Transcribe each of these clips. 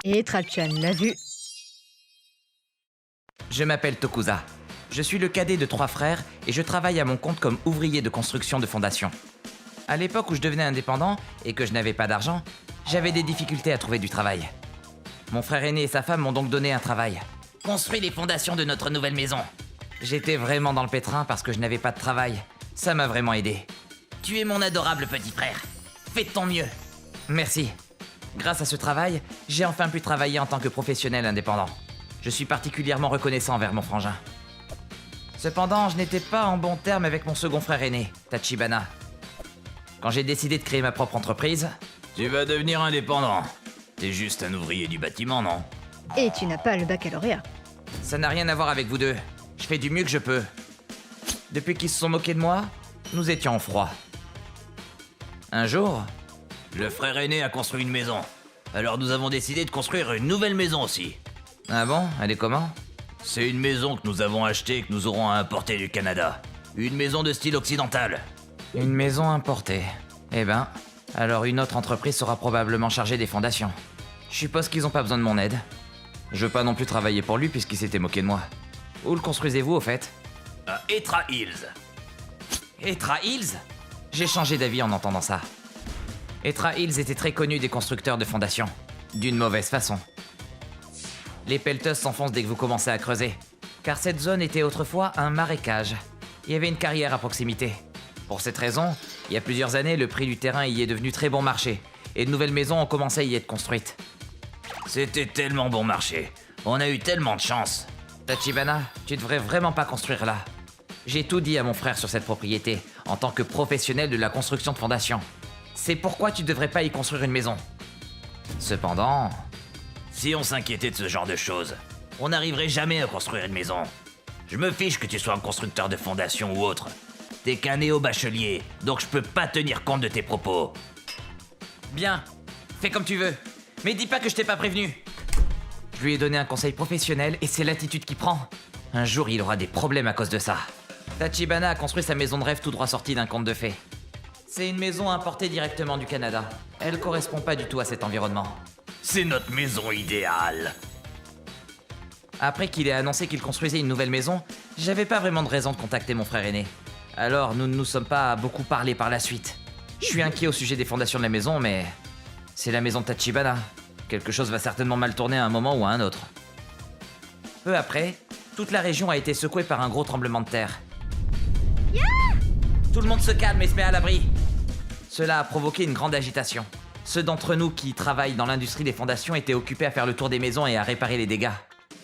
Et Trachan l'a vu. Je m'appelle Tokuza. Je suis le cadet de 3 frères et je travaille à mon compte comme ouvrier de construction de fondation. À l'époque où je devenais indépendant et que je n'avais pas d'argent, j'avais des difficultés à trouver du travail. Mon frère aîné et sa femme m'ont donc donné un travail. Construis les fondations de notre nouvelle maison. J'étais vraiment dans le pétrin parce que je n'avais pas de travail. Ça m'a vraiment aidé. Tu es mon adorable petit frère. Fais de ton mieux. Merci. Grâce à ce travail, j'ai enfin pu travailler en tant que professionnel indépendant. Je suis particulièrement reconnaissant envers mon frangin. Cependant, je n'étais pas en bon terme avec mon second frère aîné, Tachibana. Quand j'ai décidé de créer ma propre entreprise... Tu vas devenir indépendant. T'es juste un ouvrier du bâtiment, non? Et tu n'as pas le baccalauréat. Ça n'a rien à voir avec vous deux. Je fais du mieux que je peux. Depuis qu'ils se sont moqués de moi, nous étions en froid. Un jour... Le frère aîné a construit une maison. Alors nous avons décidé de construire une nouvelle maison aussi. Ah bon? Elle est comment? C'est une maison que nous avons achetée et que nous aurons à importer du Canada. Une maison de style occidental. Une maison importée. Eh ben, alors une autre entreprise sera probablement chargée des fondations. Je suppose qu'ils ont pas besoin de mon aide. Je veux pas non plus travailler pour lui puisqu'il s'était moqué de moi. Où le construisez-vous au fait? À Etra Hills. Etra Hills? J'ai changé d'avis en entendant ça. Etra Hills était très connu des constructeurs de fondations. D'une mauvaise façon. Les pelleteuses s'enfoncent dès que vous commencez à creuser. Car cette zone était autrefois un marécage. Il y avait une carrière à proximité. Pour cette raison, il y a plusieurs années, le prix du terrain y est devenu très bon marché. Et de nouvelles maisons ont commencé à y être construites. C'était tellement bon marché. On a eu tellement de chance. Tachibana, tu devrais vraiment pas construire là. J'ai tout dit à mon frère sur cette propriété, en tant que professionnel de la construction de fondations. C'est pourquoi tu devrais pas y construire une maison. Cependant... Si on s'inquiétait de ce genre de choses, on n'arriverait jamais à construire une maison. Je me fiche que tu sois un constructeur de fondation ou autre. T'es qu'un néo-bachelier, donc je peux pas tenir compte de tes propos. Bien, fais comme tu veux. Mais dis pas que je t'ai pas prévenu. Je lui ai donné un conseil professionnel et c'est l'attitude qu'il prend. Un jour, il aura des problèmes à cause de ça. Tachibana a construit sa maison de rêve tout droit sortie d'un conte de fées. C'est une maison importée directement du Canada. Elle correspond pas du tout à cet environnement. C'est notre maison idéale. Après qu'il ait annoncé qu'il construisait une nouvelle maison, j'avais pas vraiment de raison de contacter mon frère aîné. Alors nous ne nous sommes pas beaucoup parlé par la suite. Je suis inquiet au sujet des fondations de la maison, mais... c'est la maison de Tachibana. Quelque chose va certainement mal tourner à un moment ou à un autre. Peu après, toute la région a été secouée par un gros tremblement de terre. Tout le monde se calme et se met à l'abri. Cela a provoqué une grande agitation. Ceux d'entre nous qui travaillent dans l'industrie des fondations étaient occupés à faire le tour des maisons et à réparer les dégâts.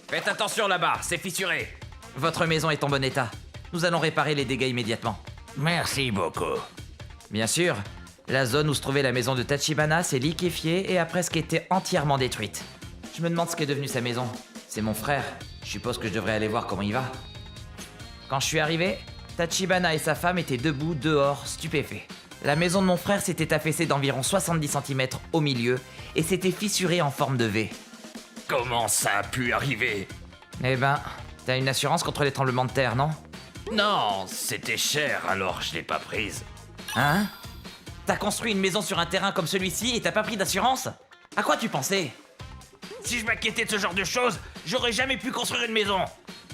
Faites attention là-bas, c'est fissuré. Votre maison est en bon état. Nous allons réparer les dégâts immédiatement. Merci beaucoup. Bien sûr, la zone où se trouvait la maison de Tachibana s'est liquéfiée et a presque été entièrement détruite. Je me demande ce qu'est devenu sa maison. C'est mon frère. Je suppose que je devrais aller voir comment il va. Quand je suis arrivé, Tachibana et sa femme étaient debout dehors, stupéfaits. La maison de mon frère s'était affaissée d'environ 70 cm au milieu et s'était fissurée en forme de V. Comment ça a pu arriver? Eh ben, t'as une assurance contre les tremblements de terre, non? Non, c'était cher alors je l'ai pas prise. Hein? T'as construit une maison sur un terrain comme celui-ci et t'as pas pris d'assurance? À quoi tu pensais? Si je m'inquiétais de ce genre de choses, j'aurais jamais pu construire une maison.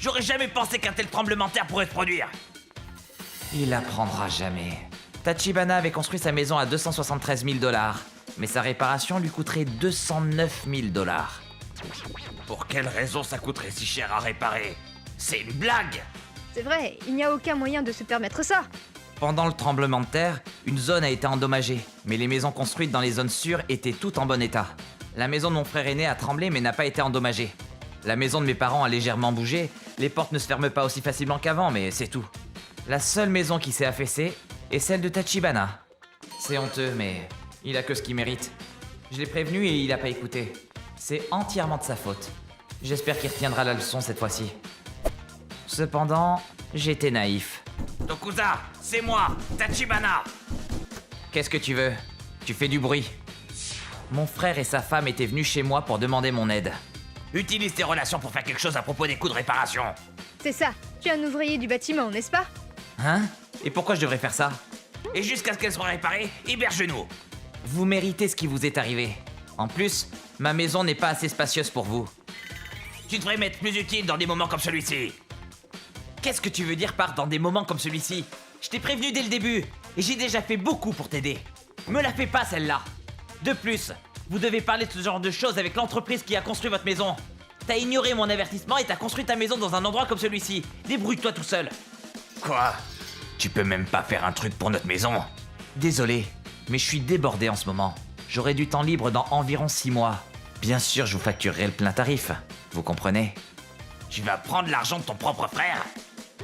J'aurais jamais pensé qu'un tel tremblement de terre pourrait se produire. Il apprendra jamais. Tachibana avait construit sa maison à 273 000 $, mais sa réparation lui coûterait 209 000 $. Pour quelle raison ça coûterait si cher à réparer? C'est une blague! C'est vrai, il n'y a aucun moyen de se permettre ça. Pendant le tremblement de terre, une zone a été endommagée, mais les maisons construites dans les zones sûres étaient toutes en bon état. La maison de mon frère aîné a tremblé mais n'a pas été endommagée. La maison de mes parents a légèrement bougé, les portes ne se ferment pas aussi facilement qu'avant, mais c'est tout. La seule maison qui s'est affaissée est celle de Tachibana. C'est honteux, mais il a que ce qu'il mérite. Je l'ai prévenu et il a pas écouté. C'est entièrement de sa faute. J'espère qu'il retiendra la leçon cette fois-ci. Cependant, j'étais naïf. Tokuza, c'est moi, Tachibana! Qu'est-ce que tu veux? Tu fais du bruit. Mon frère et sa femme étaient venus chez moi pour demander mon aide. Utilise tes relations pour faire quelque chose à propos des coûts de réparation. C'est ça, tu es un ouvrier du bâtiment, n'est-ce pas? Hein? Et pourquoi je devrais faire ça? Et jusqu'à ce qu'elle soit réparée, héberge-nous. Vous méritez ce qui vous est arrivé. En plus, ma maison n'est pas assez spacieuse pour vous. Tu devrais m'être plus utile dans des moments comme celui-ci. Qu'est-ce que tu veux dire par dans des moments comme celui-ci? Je t'ai prévenu dès le début, et j'ai déjà fait beaucoup pour t'aider. Me la fais pas celle-là. De plus, vous devez parler de ce genre de choses avec l'entreprise qui a construit votre maison. T'as ignoré mon avertissement et t'as construit ta maison dans un endroit comme celui-ci. Débrouille-toi tout seul. Quoi? Tu peux même pas faire un truc pour notre maison? Désolé, mais je suis débordé en ce moment. J'aurai du temps libre dans environ 6 mois. Bien sûr, je vous facturerai le plein tarif. Vous comprenez? Tu vas prendre l'argent de ton propre frère?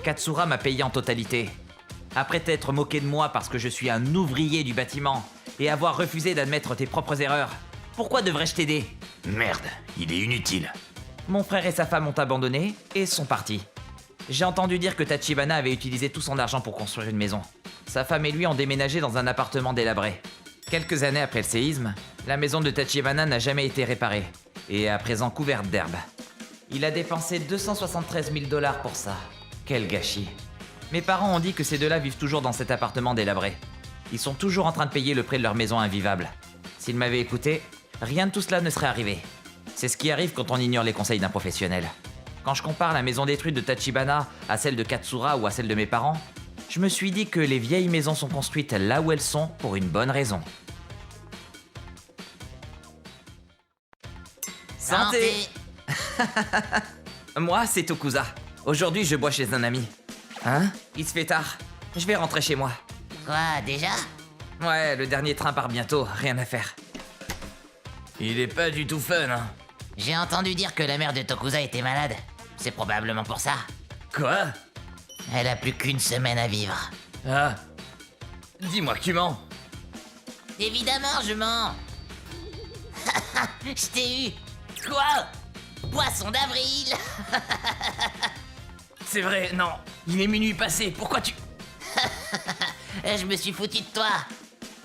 Katsura m'a payé en totalité. Après t'être moqué de moi parce que je suis un ouvrier du bâtiment et avoir refusé d'admettre tes propres erreurs, pourquoi devrais-je t'aider? Merde, il est inutile. Mon frère et sa femme ont abandonné et sont partis. J'ai entendu dire que Tachibana avait utilisé tout son argent pour construire une maison. Sa femme et lui ont déménagé dans un appartement délabré. Quelques années après le séisme, la maison de Tachibana n'a jamais été réparée et est à présent couverte d'herbe. Il a dépensé 273 000 $ pour ça. Quel gâchis. Mes parents ont dit que ces deux-là vivent toujours dans cet appartement délabré. Ils sont toujours en train de payer le prêt de leur maison invivable. S'ils m'avaient écouté, rien de tout cela ne serait arrivé. C'est ce qui arrive quand on ignore les conseils d'un professionnel. Quand je compare la maison détruite de Tachibana à celle de Katsura ou à celle de mes parents, je me suis dit que les vieilles maisons sont construites là où elles sont pour une bonne raison. Santé. Moi, c'est Tokuza. Aujourd'hui, je bois chez un ami. Hein? Il se fait tard. Je vais rentrer chez moi. Quoi, déjà? Ouais, le dernier train part bientôt, rien à faire. Il est pas du tout fun, hein. J'ai entendu dire que la mère de Tokuza était malade. C'est probablement pour ça. Quoi? Elle a plus qu'une semaine à vivre. Ah. Dis-moi que tu mens. Évidemment, je mens. Je t'ai eu. Quoi? Poisson d'avril. C'est vrai, non. Il est minuit passé, pourquoi tu... Je me suis foutu de toi.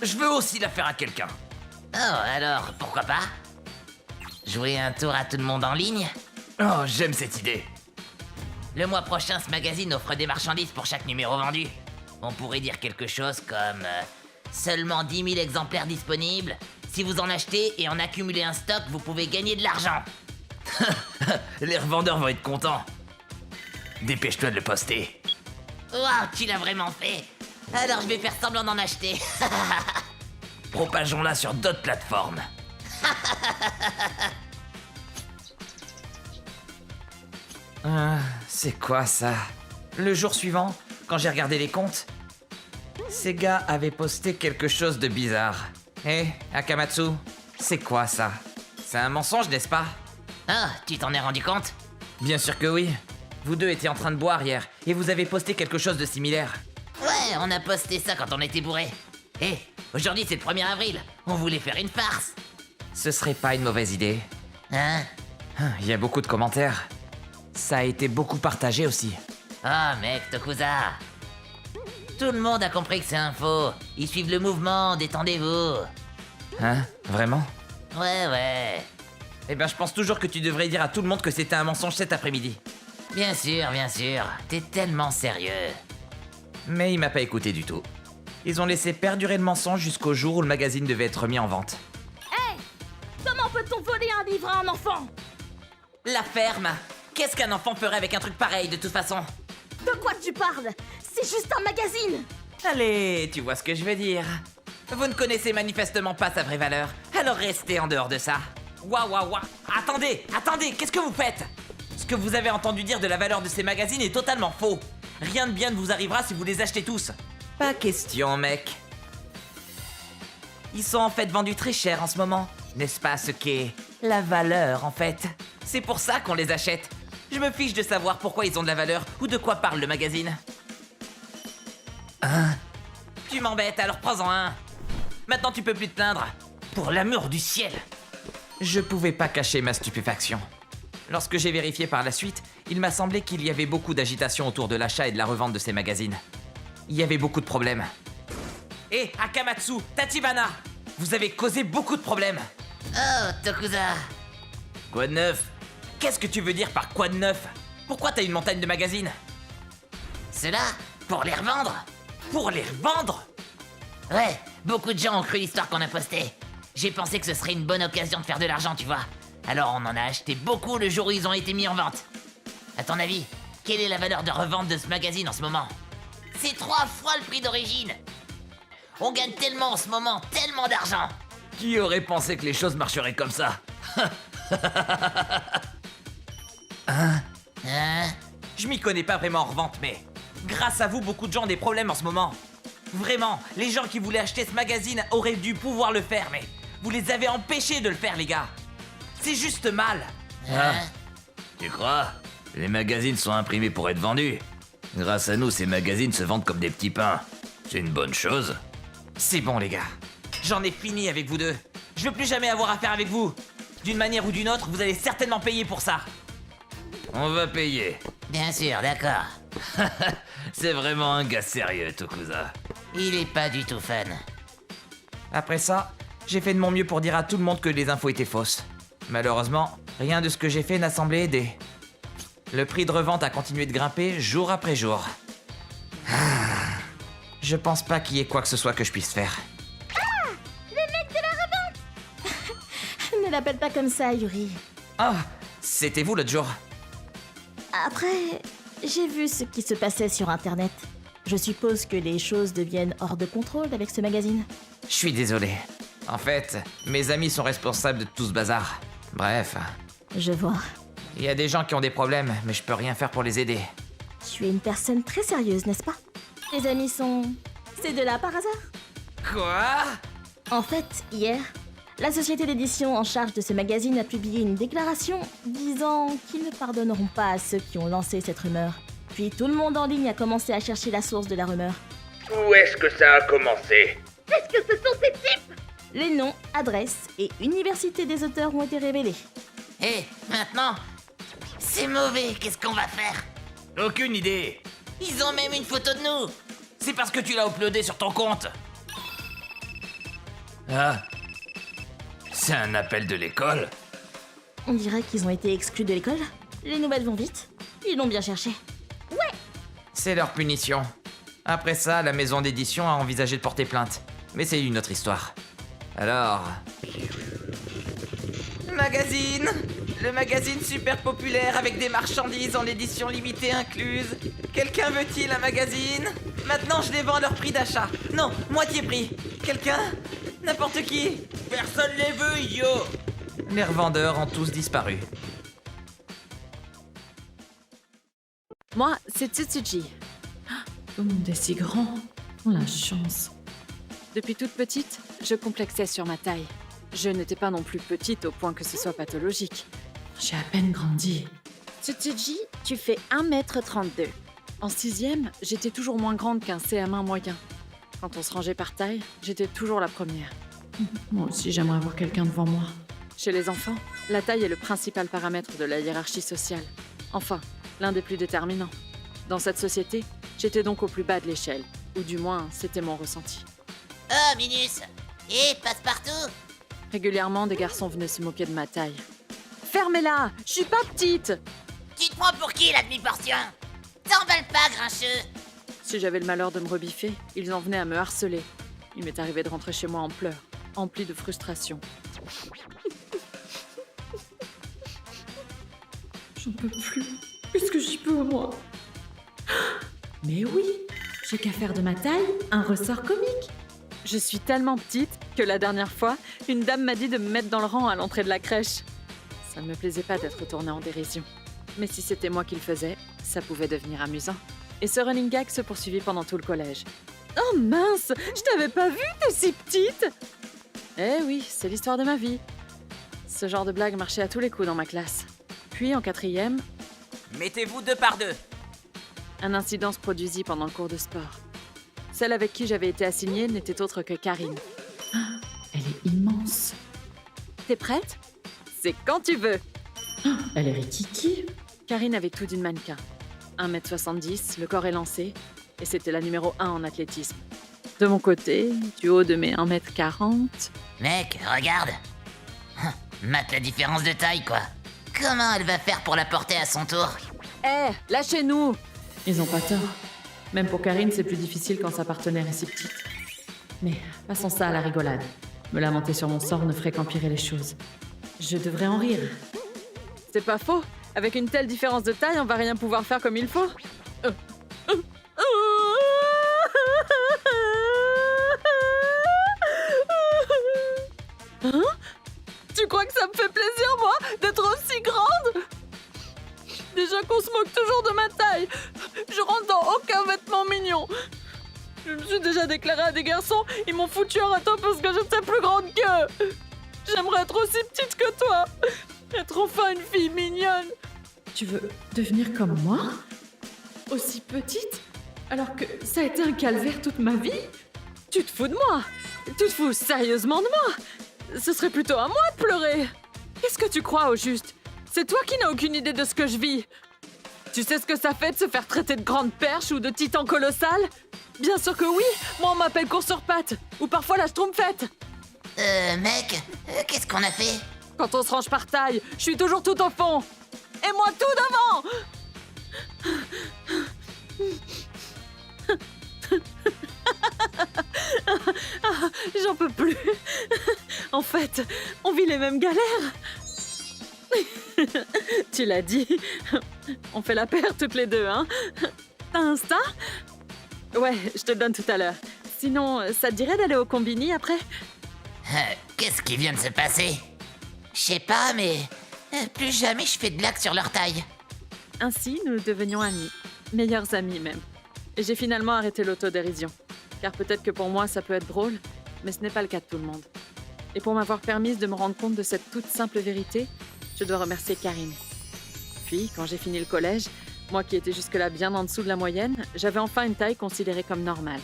Je veux aussi la faire à quelqu'un. Oh, alors, pourquoi pas? Jouer un tour à tout le monde en ligne? Oh, j'aime cette idée. Le mois prochain, ce magazine offre des marchandises pour chaque numéro vendu. On pourrait dire quelque chose comme... seulement 10 000 exemplaires disponibles. Si vous en achetez et en accumulez un stock, vous pouvez gagner de l'argent. Les revendeurs vont être contents. Dépêche-toi de le poster. Waouh, tu l'as vraiment fait. Alors je vais faire semblant d'en acheter. Propageons-la sur d'autres plateformes. C'est quoi ça? Le jour suivant, quand j'ai regardé les comptes, ces gars avaient posté quelque chose de bizarre. Hé, Akamatsu, c'est quoi ça? C'est un mensonge, n'est-ce pas? Ah, tu t'en es rendu compte? Bien sûr que oui. Vous deux étiez en train de boire hier, et vous avez posté quelque chose de similaire. Ouais, on a posté ça quand on était bourré. Hé, aujourd'hui c'est le 1er avril. On voulait faire une farce. Ce serait pas une mauvaise idée. Hein? Il y a beaucoup de commentaires. Ça a été beaucoup partagé aussi. Oh mec, Tokuza. Tout le monde a compris que c'est un faux. Ils suivent le mouvement, détendez-vous. Hein? Vraiment? Ouais. Eh ben, je pense toujours que tu devrais dire à tout le monde que c'était un mensonge cet après-midi. Bien sûr. T'es tellement sérieux. Mais il m'a pas écouté du tout. Ils ont laissé perdurer le mensonge jusqu'au jour où le magazine devait être mis en vente. Comment peut-on voler un livre à un enfant? La ferme! Qu'est-ce qu'un enfant ferait avec un truc pareil de toute façon? De quoi tu parles? C'est juste un magazine! Allez, tu vois ce que je veux dire. Vous ne connaissez manifestement pas sa vraie valeur, alors restez en dehors de ça. Waouh. Attendez, qu'est-ce que vous faites? Ce que vous avez entendu dire de la valeur de ces magazines est totalement faux. Rien de bien ne vous arrivera si vous les achetez tous. Pas question, mec. Ils sont en fait vendus très cher en ce moment. N'est-ce pas ce qu'est la valeur, en fait? C'est pour ça qu'on les achète. Je me fiche de savoir pourquoi ils ont de la valeur ou de quoi parle le magazine. Tu m'embêtes, alors prends-en un. Maintenant tu peux plus te plaindre. Pour l'amour du ciel. Je pouvais pas cacher ma stupéfaction. Lorsque j'ai vérifié par la suite, il m'a semblé qu'il y avait beaucoup d'agitation autour de l'achat et de la revente de ces magazines. Il y avait beaucoup de problèmes. Hé, Akamatsu, Tachibana, vous avez causé beaucoup de problèmes. Oh, Tokuza. Quoi de neuf? Qu'est-ce que tu veux dire par quoi de neuf? Pourquoi t'as une montagne de magazines? Cela, pour les revendre? Pour les revendre? Ouais, beaucoup de gens ont cru l'histoire qu'on a postée. J'ai pensé que ce serait une bonne occasion de faire de l'argent, tu vois. Alors on en a acheté beaucoup le jour où ils ont été mis en vente. À ton avis, quelle est la valeur de revente de ce magazine en ce moment? C'est 3 fois le prix d'origine. On gagne tellement en ce moment, tellement d'argent. Qui aurait pensé que les choses marcheraient comme ça? Hein? Je m'y connais pas vraiment en revente, mais grâce à vous, beaucoup de gens ont des problèmes en ce moment. Vraiment, les gens qui voulaient acheter ce magazine auraient dû pouvoir le faire, mais vous les avez empêchés de le faire, les gars. C'est juste mal. Hein? Tu crois? Les magazines sont imprimés pour être vendus. Grâce à nous, ces magazines se vendent comme des petits pains. C'est une bonne chose. C'est bon, les gars. J'en ai fini avec vous deux. Je veux plus jamais avoir affaire avec vous. D'une manière ou d'une autre, vous allez certainement payer pour ça. On va payer. Bien sûr, d'accord. C'est vraiment un gars sérieux, Tokuza. Il est pas du tout fun. Après ça, j'ai fait de mon mieux pour dire à tout le monde que les infos étaient fausses. Malheureusement, rien de ce que j'ai fait n'a semblé aider. Le prix de revente a continué de grimper jour après jour. Je pense pas qu'il y ait quoi que ce soit que je puisse faire. Ne l'appelle pas comme ça, Yuri. Ah, c'était vous l'autre jour. Après, j'ai vu ce qui se passait sur Internet. Je suppose que les choses deviennent hors de contrôle avec ce magazine. Je suis désolé. En fait, mes amis sont responsables de tout ce bazar. Bref, Je vois. il y a des gens qui ont des problèmes, mais je peux rien faire pour les aider. Tu es une personne très sérieuse, n'est-ce pas? Tes amis sont... C'est de là par hasard? Quoi? En fait, hier, la société d'édition en charge de ce magazine a publié une déclaration disant qu'ils ne pardonneront pas à ceux qui ont lancé cette rumeur. Puis tout le monde en ligne a commencé à chercher la source de la rumeur. Où est-ce que ça a commencé? Les noms, adresses et universités des auteurs ont été révélés. Et maintenant, c'est mauvais, qu'est-ce qu'on va faire? Aucune idée. Ils ont même une photo de nous. C'est parce que tu l'as uploadé sur ton compte. Ah. C'est un appel de l'école? On dirait qu'ils ont été exclus de l'école. Les nouvelles vont vite. Ils l'ont bien cherché. C'est leur punition. Après ça, la maison d'édition a envisagé de porter plainte. Mais c'est une autre histoire. Alors... Magazine! Le magazine super populaire avec des marchandises en édition limitée incluse. Quelqu'un veut-il un magazine? Maintenant, je les vends à leur prix d'achat. Non, moitié prix. Quelqu'un? N'importe qui? Personne les veut, idiot! Les revendeurs ont tous disparu. Moi, c'est Tsutsuji. Tout le monde est si grand. Oh, la chance. Depuis toute petite, je complexais sur ma taille. Je n'étais pas non plus petite au point que ce soit pathologique. J'ai à peine grandi. Tsutsuji, tu fais 1m32. En 6e, j'étais toujours moins grande qu'un CM1 moyen. Quand on se rangeait par taille, j'étais toujours la première. Moi aussi, j'aimerais avoir quelqu'un devant moi. Chez les enfants, la taille est le principal paramètre de la hiérarchie sociale. Enfin, l'un des plus déterminants. Dans cette société, j'étais donc au plus bas de l'échelle. Ou du moins, c'était mon ressenti. Oh, Minus. Et passe-partout. Régulièrement, des garçons venaient se moquer de ma taille. Fermez-la! Je suis pas petite! Tu te prends pour qui, la demi-portion? T'emballes pas, grincheux. Si j'avais le malheur de me rebiffer, ils en venaient à me harceler. Il m'est arrivé de rentrer chez moi en pleurs, empli de frustration. J'en peux plus. Qu'est-ce que j'y peux, moi? Mais oui, j'ai qu'à faire de ma taille un ressort comique. Je suis tellement petite que la dernière fois, une dame m'a dit de me mettre dans le rang à l'entrée de la crèche. Ça ne me plaisait pas d'être tournée en dérision. Mais si c'était moi qui le faisais, ça pouvait devenir amusant. Et ce running gag se poursuivit pendant tout le collège. Oh mince, je t'avais pas vue, t'es si petite! Eh oui, c'est l'histoire de ma vie. Ce genre de blague marchait à tous les coups dans ma classe. Puis en 4e, Mettez-vous 2 par 2. un incident se produisit pendant le cours de sport. Celle avec qui j'avais été assignée n'était autre que Karine. Ah, elle est immense. T'es prête? C'est quand tu veux. Ah, elle est rikiki. Karine avait tout d'une mannequin. 1m70, le corps élancé, et c'était la numéro 1 en athlétisme. De mon côté, du haut de mes 1m40... Mec, regarde. Mate la différence de taille, quoi. Comment elle va faire pour la porter à son tour? Hé, lâchez-nous! Ils ont pas tort. Même pour Karine, c'est plus difficile quand sa partenaire est si petite. Mais passons ça à la rigolade. Me lamenter sur mon sort ne ferait qu'empirer les choses. Je devrais en rire. C'est pas faux. Avec une telle différence de taille, on va rien pouvoir faire comme il faut. Hein? Tu crois que ça me fait plaisir, moi, d'être aussi grande? Déjà qu'on se moque toujours de ma taille. Je rentre dans aucun vêtement mignon. Je me suis déjà déclarée à des garçons, ils m'ont foutu un râteau parce que j'étais plus grande qu'eux. J'aimerais être aussi petite que toi. Être enfin une fille mignonne. Tu veux devenir comme moi? Aussi petite? Alors que ça a été un calvaire toute ma vie? Tu te fous de moi? Tu te fous sérieusement de moi? Ce serait plutôt à moi de pleurer. Qu'est-ce que tu crois au juste? C'est toi qui n'as aucune idée de ce que je vis. Tu sais ce que ça fait de se faire traiter de grande perche ou de titan colossal? Bien sûr que oui, moi on m'appelle course sur pattes, ou parfois la schtroumpfette. Mec, qu'est-ce qu'on a fait? Quand on se range par taille, je suis toujours tout au fond. Et moi tout devant. J'en peux plus. En fait, on vit les mêmes galères. Tu l'as dit. On fait la paire toutes les deux, hein? T'as Insta? Ouais, je te le donne tout à l'heure. Sinon, ça te dirait d'aller au combini après? Qu'est-ce qui vient de se passer? Je sais pas, mais plus jamais je fais de blagues sur leur taille. Ainsi, nous devenions amis. Meilleurs amis, même. Et j'ai finalement arrêté l'autodérision. Car peut-être que pour moi, ça peut être drôle, mais ce n'est pas le cas de tout le monde. Et pour m'avoir permise de me rendre compte de cette toute simple vérité, je dois remercier Karine. Puis, quand j'ai fini le collège, moi qui étais jusque-là bien en dessous de la moyenne, j'avais enfin une taille considérée comme normale.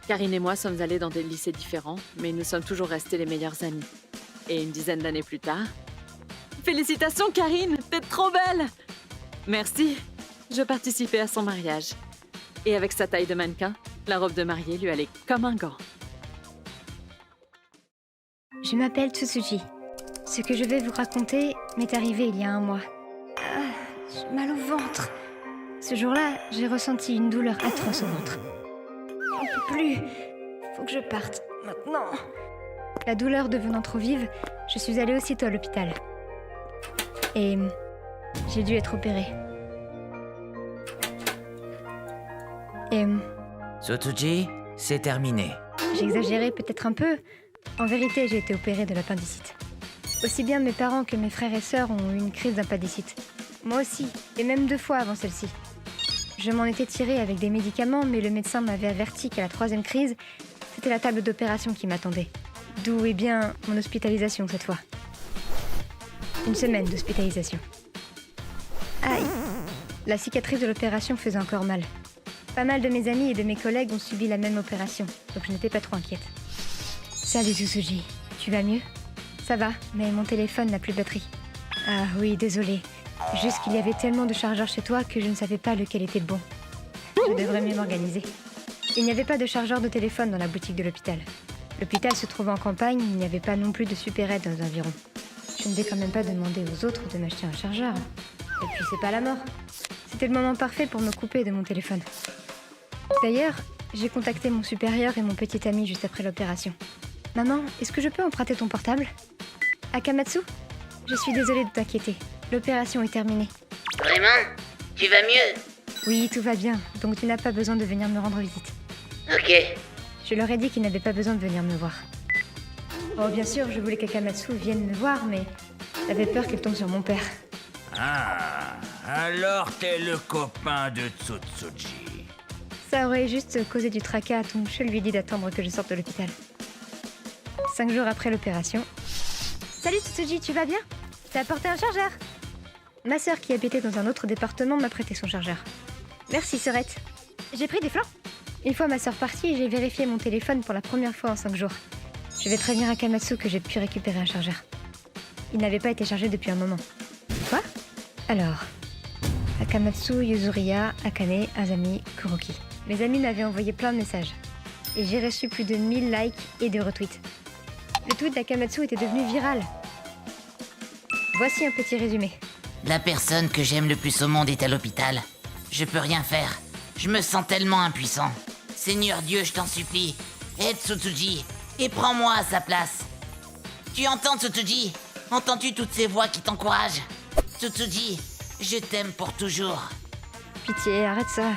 Karine et moi sommes allés dans des lycées différents, mais nous sommes toujours restés les meilleurs amis. Et une dizaine d'années plus tard... Félicitations Karine, t'es trop belle! Merci, je participais à son mariage. Et avec sa taille de mannequin, la robe de mariée lui allait comme un gant. Je m'appelle Tsutsuji. Ce que je vais vous raconter m'est arrivé il y a un mois. J'ai mal au ventre. Ce jour-là, j'ai ressenti une douleur atroce au ventre. J'en peux plus. Faut que je parte, maintenant. La douleur devenant trop vive, je suis allée aussitôt à l'hôpital. Et j'ai dû être opérée. Et Tsutsuji, c'est terminé. j'ai exagéré peut-être un peu. En vérité, j'ai été opérée de l'appendicite. Aussi bien mes parents que mes frères et sœurs ont eu une crise d'appendicite. Moi aussi, et même 2 fois avant celle-ci. Je m'en étais tirée avec des médicaments, mais le médecin m'avait averti qu'à la 3e crise, c'était la table d'opération qui m'attendait. D'où est bien mon hospitalisation cette fois. 1 semaine d'hospitalisation. Aïe! La cicatrice de l'opération faisait encore mal. Pas mal de mes amis et de mes collègues ont subi la même opération, donc je n'étais pas trop inquiète. Salut Tsutsuji, tu vas mieux? Ça va, mais mon téléphone n'a plus de batterie. Ah oui, désolée. Juste qu'il y avait tellement de chargeurs chez toi que je ne savais pas lequel était le bon. Je devrais mieux m'organiser. Il n'y avait pas de chargeur de téléphone dans la boutique de l'hôpital. L'hôpital se trouvait en campagne, il n'y avait pas non plus de supérette dans les environs. Je ne vais quand même pas demander aux autres de m'acheter un chargeur. Et puis c'est pas la mort. C'était le moment parfait pour me couper de mon téléphone. D'ailleurs, j'ai contacté mon supérieur et mon petit ami juste après l'opération. Maman, est-ce que je peux emprunter ton portable? Akamatsu? Je suis désolée de t'inquiéter. L'opération est terminée. Vraiment? Tu vas mieux? Oui, tout va bien, donc tu n'as pas besoin de venir me rendre visite. Ok. Je leur ai dit qu'ils n'avaient pas besoin de venir me voir. Oh, bien sûr, je voulais qu'Akamatsu vienne me voir, mais j'avais peur qu'elle tombe sur mon père. Ah, alors t'es le copain de Tsutsuji. Ça aurait juste causé du tracas, donc je lui ai dit d'attendre que je sorte de l'hôpital. 5 jours après l'opération... Salut Tsutsuji, tu vas bien? T'as apporté un chargeur? Ma sœur qui habitait dans un autre département m'a prêté son chargeur. Merci, sœurette. J'ai pris des flancs. Une fois ma sœur partie, j'ai vérifié mon téléphone pour la première fois en 5 jours. Je vais prévenir Akamatsu que j'ai pu récupérer un chargeur. Il n'avait pas été chargé depuis un moment. Quoi? Alors... Akamatsu, Yuzuriya, Akane, Azami, Kuroki. Mes amis m'avaient envoyé plein de messages. Et j'ai reçu plus de 1000 likes et de retweets. Le tweet d'Akamatsu était devenu viral. Voici un petit résumé. La personne que j'aime le plus au monde est à l'hôpital. Je peux rien faire. Je me sens tellement impuissant. Seigneur Dieu, je t'en supplie, aide Tsutsuji et prends-moi à sa place. Tu entends, Tsutsuji? Entends-tu toutes ces voix qui t'encouragent? Tsutsuji, je t'aime pour toujours. Pitié, arrête ça.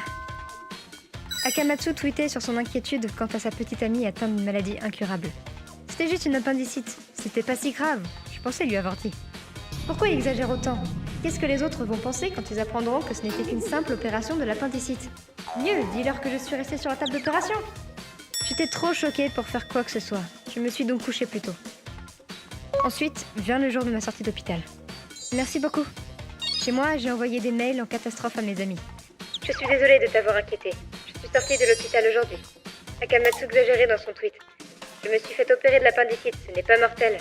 Akamatsu tweetait sur son inquiétude quant à sa petite amie atteinte d'une maladie incurable. C'était juste une appendicite, c'était pas si grave, je pensais lui avoir dit. Pourquoi il exagère autant? Qu'est-ce que les autres vont penser quand ils apprendront que ce n'était qu'une simple opération de l'appendicite? Mieux, dis-leur que je suis restée sur la table d'opération. J'étais trop choquée pour faire quoi que ce soit, je me suis donc couchée plus tôt. Ensuite, vient le jour de ma sortie d'hôpital. Merci beaucoup. Chez moi, j'ai envoyé des mails en catastrophe à mes amis. Je suis désolée de t'avoir inquiété. Je suis sortie de l'hôpital aujourd'hui. Akamatsu exagérait dans son tweet. Je me suis fait opérer de l'appendicite, ce n'est pas mortel.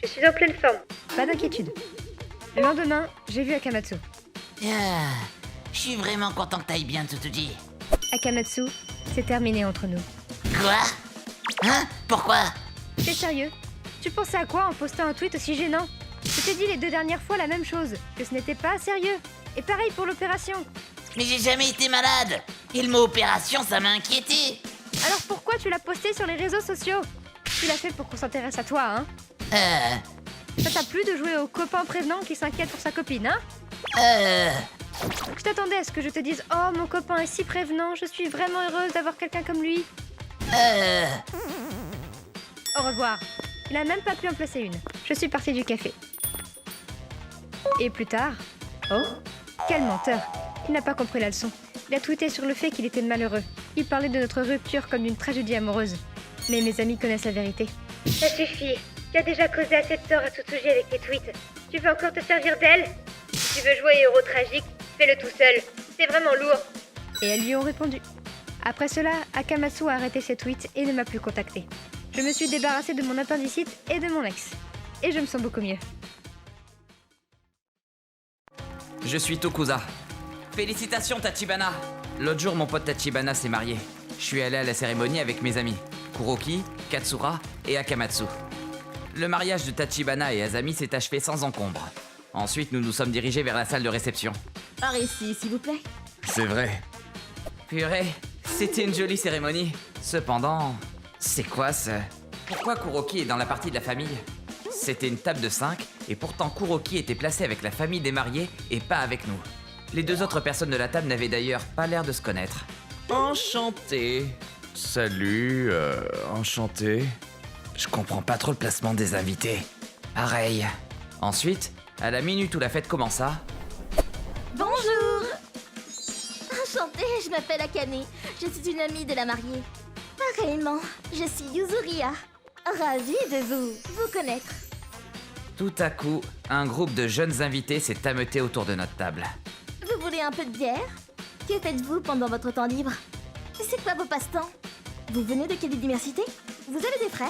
Je suis en pleine forme, pas d'inquiétude. Le lendemain, j'ai vu Akamatsu. Ah, je suis vraiment content que t'ailles bien, Tsutsuji. Akamatsu, c'est terminé entre nous. Quoi? Hein? Pourquoi? T'es sérieux? Tu pensais à quoi en postant un tweet aussi gênant? Je t'ai dit les 2 dernières fois la même chose, que ce n'était pas sérieux. Et pareil pour l'opération. Mais j'ai jamais été malade. Et le mot opération, ça m'a inquiété. Alors pourquoi tu l'as posté sur les réseaux sociaux? Tu l'as fait pour qu'on s'intéresse à toi, hein? Ça t'a plu de jouer au copain prévenant qui s'inquiète pour sa copine, hein? Je t'attendais à ce que je te dise « Oh, mon copain est si prévenant, je suis vraiment heureuse d'avoir quelqu'un comme lui. » Au revoir. Il n'a même pas pu en placer une. Je suis partie du café. Et plus tard... Oh, quel menteur. Il n'a pas compris la leçon. Il a tweeté sur le fait qu'il était malheureux. Il parlait de notre rupture comme d'une tragédie amoureuse. Mais mes amis connaissent la vérité. Ça suffit. Tu as déjà causé assez de tort à Tsutsuji avec tes tweets. Tu veux encore te servir d'elle? Si tu veux jouer héros tragique, fais-le tout seul. C'est vraiment lourd. Et elles lui ont répondu. Après cela, Akamatsu a arrêté ses tweets et ne m'a plus contacté. Je me suis débarrassée de mon appendicite et de mon ex. Et je me sens beaucoup mieux. Je suis Tokuza. Félicitations Tachibana. L'autre jour, mon pote Tachibana s'est marié. Je suis allé à la cérémonie avec mes amis, Kuroki, Katsura et Akamatsu. Le mariage de Tachibana et Azami s'est achevé sans encombre. Ensuite, nous nous sommes dirigés vers la salle de réception. Par ici, s'il vous plaît. C'est vrai. Purée, c'était une jolie cérémonie. Cependant, c'est quoi ce... Pourquoi Kuroki est dans la partie de la famille? C'était une table de 5, et pourtant Kuroki était placé avec la famille des mariés et pas avec nous. Les 2 autres personnes de la table n'avaient d'ailleurs pas l'air de se connaître. Enchanté. Salut, enchanté. Je comprends pas trop le placement des invités. Pareil. Ensuite, à la minute où la fête commença... Bonjour. Enchantée, je m'appelle Akane. Je suis une amie de la mariée. Pareillement, je suis Yuzuria. Ravie de vous connaître. Tout à coup, un groupe de jeunes invités s'est ameuté autour de notre table. Vous voulez un peu de bière? Que faites-vous pendant votre temps libre? C'est quoi vos passe-temps? Vous venez de quelle université? Vous avez des frères?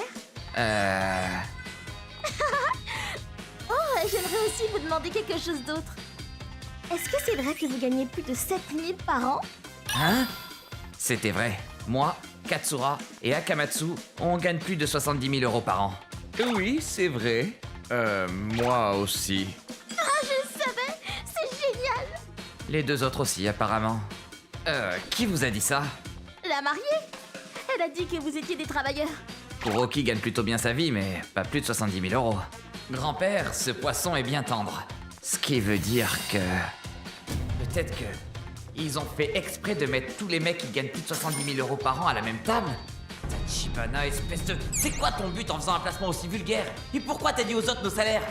Oh, j'aimerais aussi vous demander quelque chose d'autre. Est-ce que c'est vrai que vous gagnez plus de 7000 par an? Hein? C'était vrai. Moi, Katsura et Akamatsu, on gagne plus de 70 000 € par an. Oui, c'est vrai. Moi aussi. Ah, je le savais! C'est génial! Les 2 autres aussi, apparemment. Qui vous a dit ça? La mariée? Elle a dit que vous étiez des travailleurs. Kuroki gagne plutôt bien sa vie, mais pas plus de 70 000 €. Grand-père, ce poisson est bien tendre. Ce qui veut dire que... Peut-être que... Ils ont fait exprès de mettre tous les mecs qui gagnent plus de 70 000 € par an à la même table. Tachibana, espèce de... C'est quoi ton but en faisant un placement aussi vulgaire? Et pourquoi t'as dit aux autres nos salaires?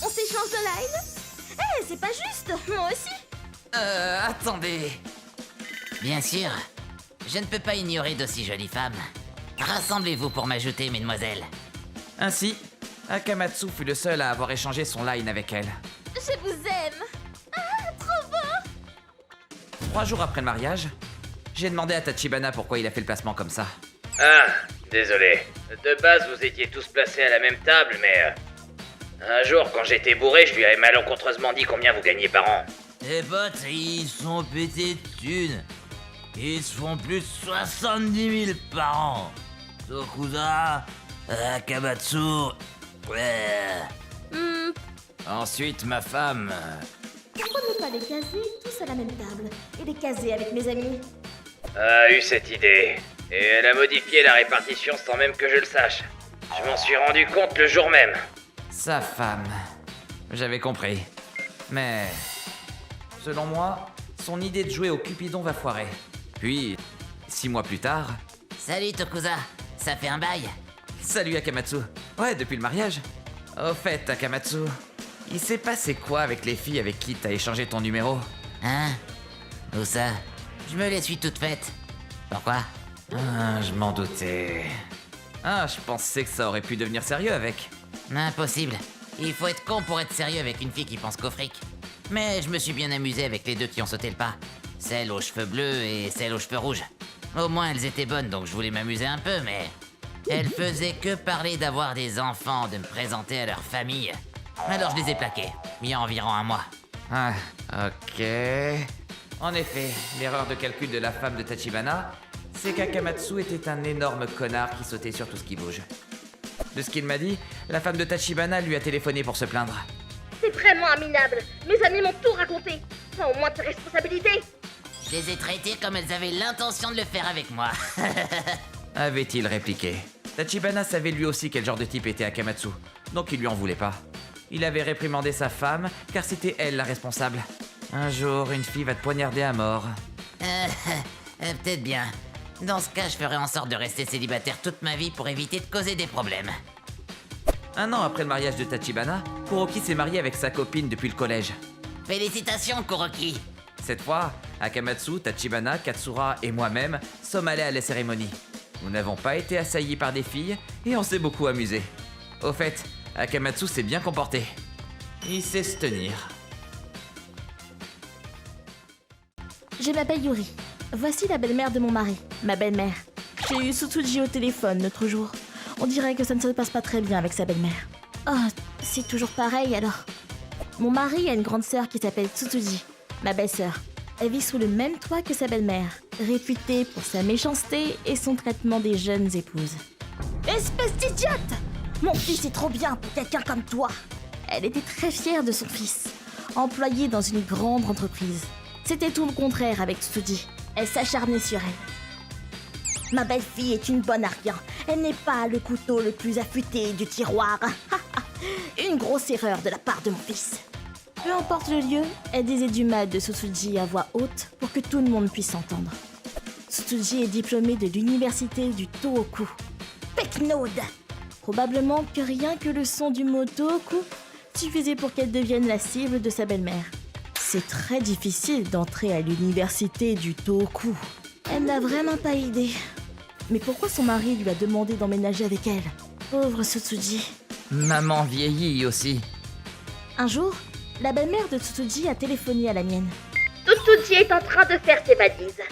On s'échange de line? Eh, c'est pas juste! Moi aussi! Attendez... Bien sûr, je ne peux pas ignorer d'aussi jolies femmes. Rassemblez-vous pour m'ajouter, mesdemoiselles. Ainsi, Akamatsu fut le seul à avoir échangé son line avec elle. Je vous aime! Ah, trop beau! 3 jours après le mariage, j'ai demandé à Tachibana pourquoi il a fait le placement comme ça. Ah, désolé. De base, vous étiez tous placés à la même table, mais... un jour, quand j'étais bourré, je lui avais malencontreusement dit combien vous gagnez par an. Les potes, ils sont pétés de thunes. Ils se font plus de 70 000 par an. Tokuza, Akamatsu... Ensuite, ma femme... Pourquoi ne pas les caser tous à la même table et les caser avec mes amis? A eu cette idée. Et elle a modifié la répartition sans même que je le sache. Je m'en suis rendu compte le jour même. Sa femme. J'avais compris. Mais... selon moi, son idée de jouer au Cupidon va foirer. Puis, 6 mois plus tard... Salut Tokuza, ça fait un bail. Salut Akamatsu. Ouais, depuis le mariage. Au fait, Akamatsu, il s'est passé quoi avec les filles avec qui t'as échangé ton numéro? Hein? Où ça? Je me les suis toutes faites. Pourquoi? Ah, je m'en doutais. Ah, je pensais que ça aurait pu devenir sérieux avec. Impossible. Il faut être con pour être sérieux avec une fille qui pense qu'au fric. Mais je me suis bien amusé avec les deux qui ont sauté le pas. Celle aux cheveux bleus et celle aux cheveux rouges. Au moins elles étaient bonnes donc je voulais m'amuser un peu, mais... elles faisaient que parler d'avoir des enfants, de me présenter à leur famille. Alors je les ai plaquées, il y a environ un mois. Ah, ok. En effet, l'erreur de calcul de la femme de Tachibana, c'est qu'Akamatsu était un énorme connard qui sautait sur tout ce qui bouge. De ce qu'il m'a dit, la femme de Tachibana lui a téléphoné pour se plaindre. C'est vraiment minable. Mes amis m'ont tout raconté. Prends au moins tes responsabilités. Je les ai traitées comme elles avaient l'intention de le faire avec moi. Avait-il répliqué. Tachibana savait lui aussi quel genre de type était Akamatsu, donc il lui en voulait pas. Il avait réprimandé sa femme, car c'était elle la responsable. Un jour, une fille va te poignarder à mort. Peut-être bien. Dans ce cas, je ferai en sorte de rester célibataire toute ma vie pour éviter de causer des problèmes. 1 an après le mariage de Tachibana, Kuroki s'est marié avec sa copine depuis le collège. Félicitations, Kuroki. Cette fois, Akamatsu, Tachibana, Katsura et moi-même sommes allés à la cérémonie. Nous n'avons pas été assaillis par des filles et on s'est beaucoup amusé. Au fait, Akamatsu s'est bien comporté. Il sait se tenir. Je m'appelle Yuri. Voici la belle-mère de mon mari, ma belle-mère. J'ai eu Tsutsuji au téléphone l'autre jour. On dirait que ça ne se passe pas très bien avec sa belle-mère. Oh, c'est toujours pareil alors. Mon mari a une grande sœur qui s'appelle Tsutsuji, ma belle-sœur. Elle vit sous le même toit que sa belle-mère, réputée pour sa méchanceté et son traitement des jeunes épouses. Espèce d'idiote! Mon fils est trop bien pour quelqu'un comme toi. Elle était très fière de son fils, employé dans une grande entreprise. C'était tout le contraire avec Tsutsuji. Elle s'acharnait sur elle. Ma belle-fille est une bonne à rien. Elle n'est pas le couteau le plus affûté du tiroir. Une grosse erreur de la part de mon fils. Peu importe le lieu, elle disait du mal de Tsutsuji à voix haute pour que tout le monde puisse entendre. Tsutsuji est diplômée de l'université du Tohoku. Peknode! Probablement que rien que le son du mot Tohoku suffisait pour qu'elle devienne la cible de sa belle-mère. C'est très difficile d'entrer à l'université du Tohoku. Elle n'a vraiment pas idée. Mais pourquoi son mari lui a demandé d'emménager avec elle? Pauvre Tsutsuji. Maman vieillit aussi. Un jour, la belle-mère de Tsutsuji a téléphoné à la mienne. Tsutsuji est en train de faire ses valises.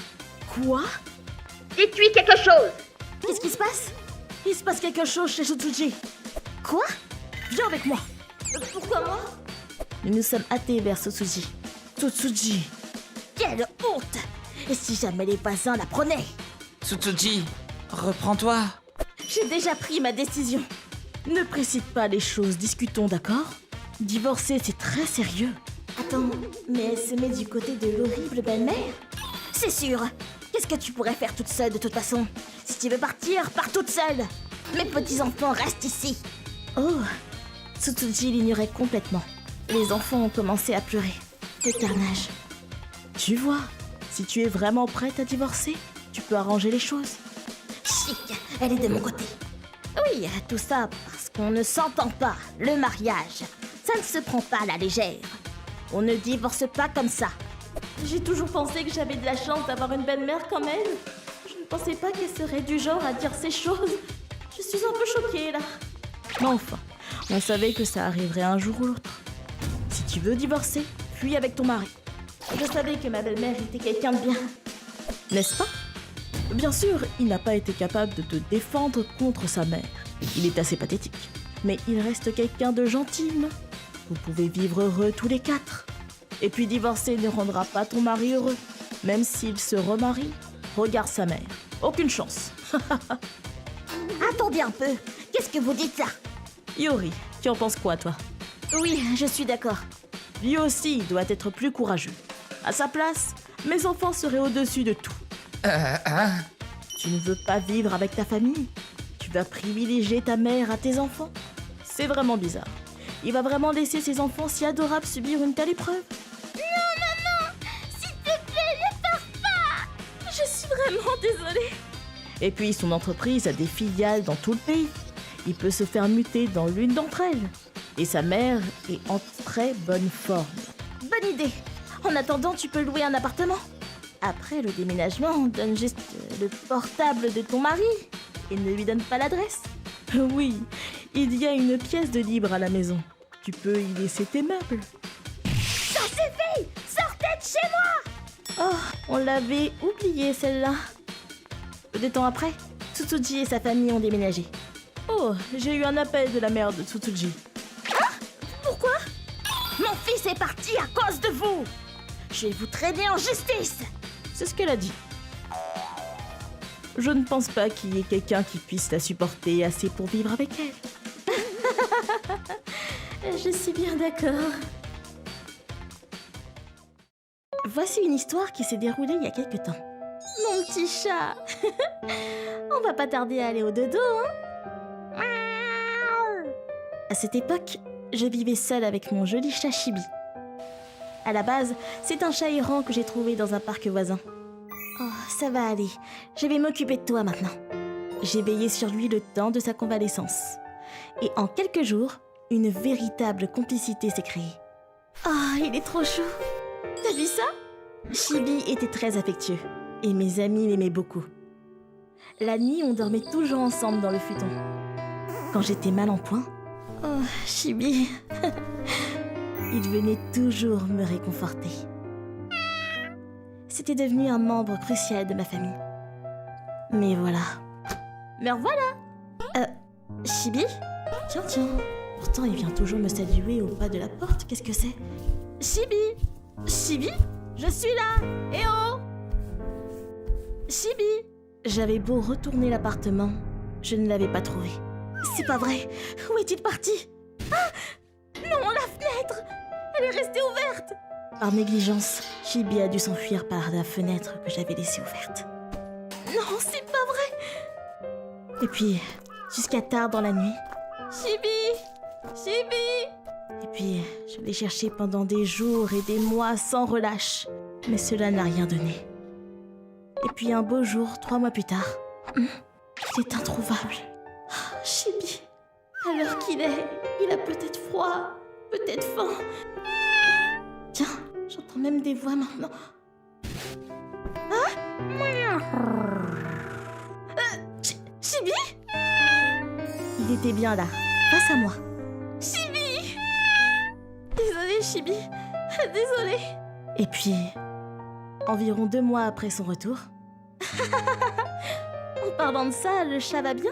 Quoi? Dites-lui quelque chose. Qu'est-ce qui se passe? Il se passe quelque chose chez Tsutsuji. Quoi? Viens avec moi. Pourquoi moi? Nous nous sommes hâtés vers Tsutsuji. Tsutsuji. Quelle honte! Et si jamais les voisins l'apprenaient? Tsutsuji, reprends-toi. J'ai déjà pris ma décision. Ne précipite pas les choses, discutons, d'accord? Divorcer, c'est très sérieux. Attends, mais elle se met du côté de l'horrible belle-mère? C'est sûr. Qu'est-ce que tu pourrais faire toute seule de toute façon? Si tu veux partir, pars toute seule. Mes petits-enfants restent ici. Oh, Tsutsuji l'ignorait complètement. Les enfants ont commencé à pleurer. Le carnage. Tu vois, si tu es vraiment prête à divorcer, tu peux arranger les choses. Chic, elle est de mon côté. Oui, tout ça parce qu'on ne s'entend pas. Le mariage, ça ne se prend pas à la légère. On ne divorce pas comme ça. J'ai toujours pensé que j'avais de la chance d'avoir une belle-mère comme elle. Je ne pensais pas qu'elle serait du genre à dire ces choses. Je suis un peu choquée là. Mais enfin, on savait que ça arriverait un jour ou l'autre. Si tu veux divorcer, fuis avec ton mari. Je savais que ma belle-mère était quelqu'un de bien. N'est-ce pas? Bien sûr, il n'a pas été capable de te défendre contre sa mère. Il est assez pathétique. Mais il reste quelqu'un de gentil, non? Vous pouvez vivre heureux tous les 4. Et puis divorcer ne rendra pas ton mari heureux. Même s'il se remarie, regarde sa mère. Aucune chance. Attendez un peu. Qu'est-ce que vous dites là? Yuri, tu en penses quoi, toi? Oui, je suis d'accord. Lui aussi doit être plus courageux. À sa place, mes enfants seraient au-dessus de tout. Tu ne veux pas vivre avec ta famille? Tu Tu vas privilégier ta mère à tes enfants? C'est vraiment bizarre. Il va vraiment laisser ses enfants si adorables subir une telle épreuve? S'il te plaît, ne pars pas. Je suis vraiment désolée. Et puis son entreprise a des filiales dans tout le pays. Il peut se faire muter dans l'une d'entre elles. Et sa mère est en très bonne forme. Bonne idée. En attendant, tu peux louer un appartement. Après le déménagement, donne juste le portable de ton mari et ne lui donne pas l'adresse. Oui, il y a une pièce de libre à la maison. Tu peux y laisser tes meubles. Ça suffit. Sortez de chez moi. Oh, on l'avait oublié celle-là. Peu de temps après, Tsutsuji et sa famille ont déménagé. Oh, j'ai eu un appel de la mère de Tsutsuji. Pourquoi? Mon fils est parti à cause de vous. Je vais vous traîner en justice. C'est ce qu'elle a dit. Je ne pense pas qu'il y ait quelqu'un qui puisse la supporter assez pour vivre avec elle. Je suis bien d'accord. Voici une histoire qui s'est déroulée il y a quelque temps. Mon petit chat. On va pas tarder à aller au dodo, hein? À cette époque, je vivais seule avec mon joli chat Chibi. À la base, c'est un chat errant que j'ai trouvé dans un parc voisin. Oh, ça va aller. Je vais m'occuper de toi maintenant. J'ai veillé sur lui le temps de sa convalescence. Et en quelques jours, une véritable complicité s'est créée. Oh, il est trop chou. T'as vu ça? Chibi était très affectueux. Et mes amis l'aimaient beaucoup. La nuit, on dormait toujours ensemble dans le futon. Quand j'étais mal en point, oh, Chibi, il venait toujours me réconforter. C'était devenu un membre crucial de ma famille. Mais voilà. Me revoilà. Chibi? Tiens. Pourtant, il vient toujours me saluer au pas de la porte. Qu'est-ce que c'est? Chibi! Chibi? Je suis là! Eh oh! Chibi! J'avais beau retourner l'appartement, je ne l'avais pas trouvé. C'est pas vrai! Où est-il parti? Ah! Non, la fenêtre! Elle est restée ouverte! Par négligence, Chibi a dû s'enfuir par la fenêtre que j'avais laissée ouverte. Non, c'est pas vrai! Et puis, jusqu'à tard dans la nuit... Chibi! Chibi! Et puis, je l'ai cherché pendant des jours et des mois sans relâche. Mais cela n'a rien donné. Et puis un beau jour, 3 mois plus tard, il est introuvable. Ah, Chibi, à l'heure qu'il est, il a peut-être froid, peut-être faim. Tiens, j'entends même des voix maintenant. Ah? Chibi? Il était bien là, face à moi. Chibi! Désolée, Chibi. Désolée. Et puis, environ 2 mois après son retour... En parlant de ça, le chat va bien?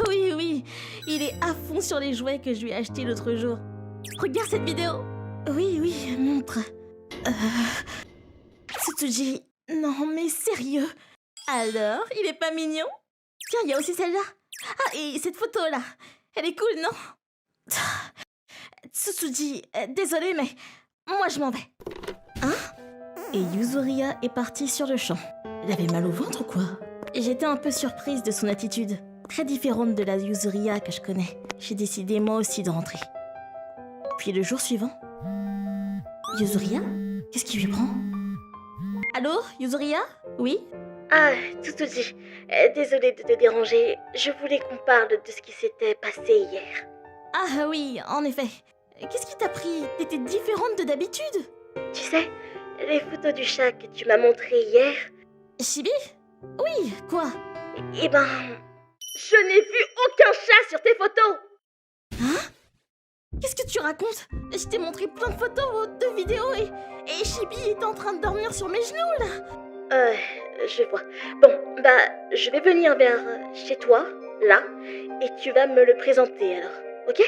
Oui, il est à fond sur les jouets que je lui ai achetés l'autre jour. Regarde cette vidéo. Oui, montre. Tsutsuji, non mais sérieux. Alors, il est pas mignon? Tiens, il y a aussi celle-là. Ah, et cette photo-là. Elle est cool, non? Tsutsuji, désolée, mais moi je m'en vais. Hein? Et Yuzuriha est partie sur le champ. Elle avait mal au ventre ou quoi? J'étais un peu surprise de son attitude. Très différente de la Yuzuriha que je connais. J'ai décidé moi aussi de rentrer. Puis le jour suivant... Yuzuriha? Qu'est-ce qui lui prend? Allô, Yuzuriha? Oui? Ah, Tsutsuji, désolée de te déranger. Je voulais qu'on parle de ce qui s'était passé hier. Ah oui, en effet. Qu'est-ce qui t'a pris? T'étais différente de d'habitude? Tu sais, les photos du chat que tu m'as montrées hier... Chibi? Oui, quoi? Eh ben... Je n'ai vu aucun chat sur tes photos! Hein? Qu'est-ce que tu racontes? Je t'ai montré plein de photos, de vidéos et Chibi est en train de dormir sur mes genoux, là! Je vois. Bon, bah, je vais venir vers chez toi, là, et tu vas me le présenter alors, ok?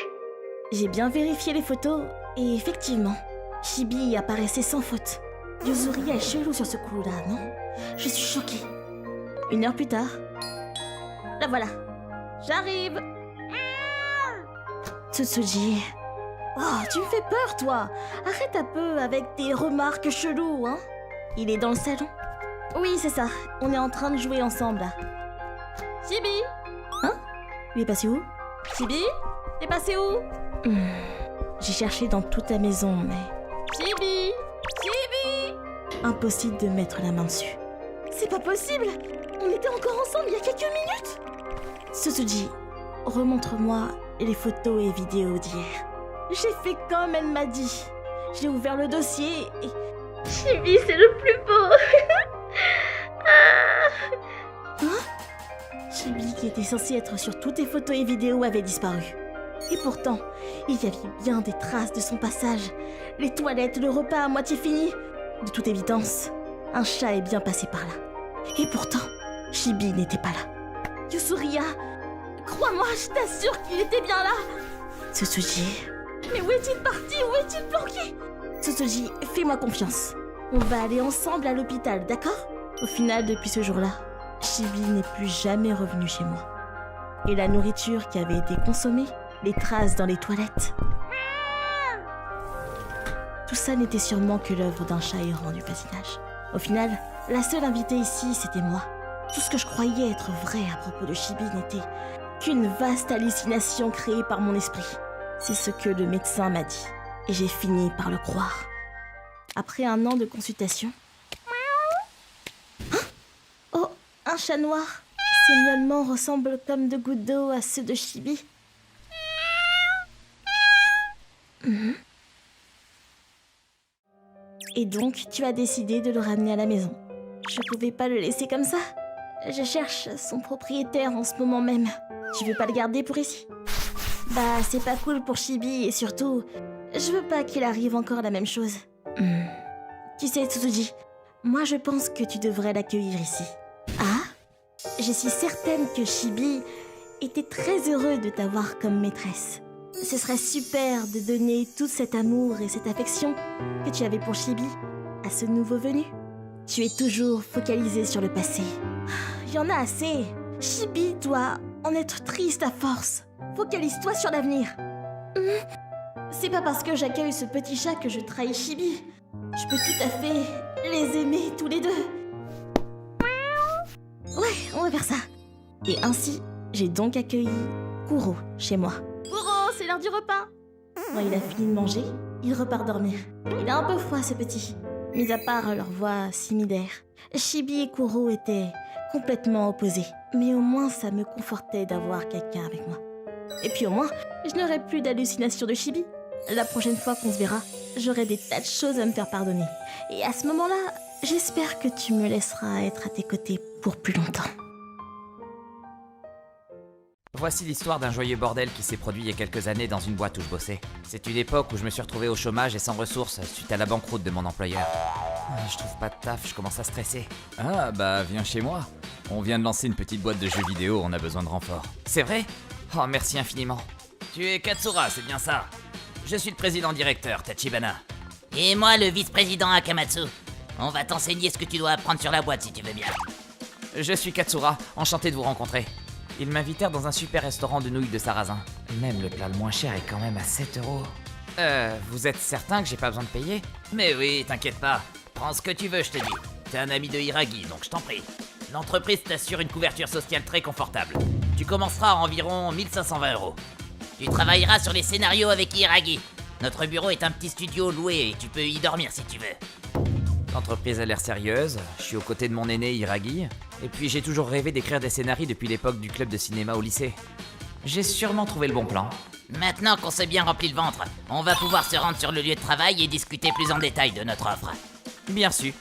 J'ai bien vérifié les photos, et effectivement, Chibi apparaissait sans faute. Yuzuriha est chelou sur ce coup-là, non? Je suis choquée. 1 heure plus tard... La voilà. J'arrive. Tsutsuji. Oh, tu me fais peur, toi. Arrête un peu avec tes remarques cheloues, hein? Il est dans le salon? Oui, c'est ça. On est en train de jouer ensemble, là. Chibi? Hein? Il est passé où? Chibi? T'es passé où? J'ai cherché dans toute la maison, mais... Chibi! Chibi! Impossible de mettre la main dessus. C'est pas possible! On était encore ensemble il y a quelques minutes! Suzuji, remontre-moi les photos et vidéos d'hier. J'ai fait comme elle m'a dit. J'ai ouvert le dossier et... Chibi, c'est le plus beau. Chibi, qui était censé être sur toutes les photos et vidéos, avait disparu. Et pourtant, il y avait bien des traces de son passage. Les toilettes, le repas à moitié fini. De toute évidence, un chat est bien passé par là. Et pourtant, Chibi n'était pas là. Yusuriya, crois-moi, je t'assure qu'il était bien là. Tsutsuji, mais où est-il parti? Où est-il planqué? Tsutsuji, fais-moi confiance. On va aller ensemble à l'hôpital, d'accord? Au final, depuis ce jour-là, Chibi n'est plus jamais revenu chez moi. Et la nourriture qui avait été consommée, les traces dans les toilettes. Tout ça n'était sûrement que l'œuvre d'un chat errant du voisinage. Au final, la seule invitée ici, c'était moi. Tout ce que je croyais être vrai à propos de Chibi n'était qu'une vaste hallucination créée par mon esprit. C'est ce que le médecin m'a dit. Et j'ai fini par le croire. Après un an de consultation... Hein? Oh, un chat noir. Ses miaulements ressemblent comme de gouttes d'eau à ceux de Chibi. Et donc, tu as décidé de le ramener à la maison. Je pouvais pas le laisser comme ça. Je cherche son propriétaire en ce moment même. Tu veux pas le garder pour ici? Bah, c'est pas cool pour Chibi et surtout, je veux pas qu'il arrive encore la même chose. Tu sais, Tsuzuji, moi je pense que tu devrais l'accueillir ici. Ah? Je suis certaine que Chibi était très heureux de t'avoir comme maîtresse. Ce serait super de donner tout cet amour et cette affection que tu avais pour Chibi à ce nouveau venu. Tu es toujours focalisé sur le passé. Il y en a assez. Chibi doit en être triste à force. Focalise-toi sur l'avenir. C'est pas parce que j'accueille ce petit chat que je trahis Chibi. Je peux tout à fait les aimer tous les deux. Ouais, on va faire ça. Et ainsi, j'ai donc accueilli Kuro chez moi. Kuro, c'est l'heure du repas. Quand il a fini de manger, il repart dormir. Il a un peu froid, ce petit. Mis à part leur voix similaire, Chibi et Kuro étaient complètement opposés. Mais au moins, ça me confortait d'avoir quelqu'un avec moi. Et puis au moins, je n'aurai plus d'hallucinations de Chibi. La prochaine fois qu'on se verra, j'aurai des tas de choses à me faire pardonner. Et à ce moment-là, j'espère que tu me laisseras être à tes côtés pour plus longtemps. Voici l'histoire d'un joyeux bordel qui s'est produit il y a quelques années dans une boîte où je bossais. C'est une époque où je me suis retrouvé au chômage et sans ressources suite à la banqueroute de mon employeur. Je trouve pas de taf, je commence à stresser. Ah bah viens chez moi. On vient de lancer une petite boîte de jeux vidéo, on a besoin de renfort. C'est vrai? Oh, merci infiniment. Tu es Katsura, c'est bien ça? Je suis le président-directeur, Tachibana. Et moi, le vice-président Akamatsu. On va t'enseigner ce que tu dois apprendre sur la boîte si tu veux bien. Je suis Katsura, enchanté de vous rencontrer. Ils m'invitèrent dans un super restaurant de nouilles de sarrasin. Même le plat le moins cher est quand même à 7 €. Vous êtes certain que j'ai pas besoin de payer? Mais oui, t'inquiète pas. Prends ce que tu veux, je te dis. T'es un ami de Hiragi, donc je t'en prie. L'entreprise t'assure une couverture sociale très confortable. Tu commenceras à environ 1520 €. Tu travailleras sur les scénarios avec Hiragi. Notre bureau est un petit studio loué et tu peux y dormir si tu veux. L'entreprise a l'air sérieuse, je suis aux côtés de mon aîné Hiragi, et puis j'ai toujours rêvé d'écrire des scénarios depuis l'époque du club de cinéma au lycée. J'ai sûrement trouvé le bon plan. Maintenant qu'on s'est bien rempli le ventre, on va pouvoir se rendre sur le lieu de travail et discuter plus en détail de notre offre. Bien sûr.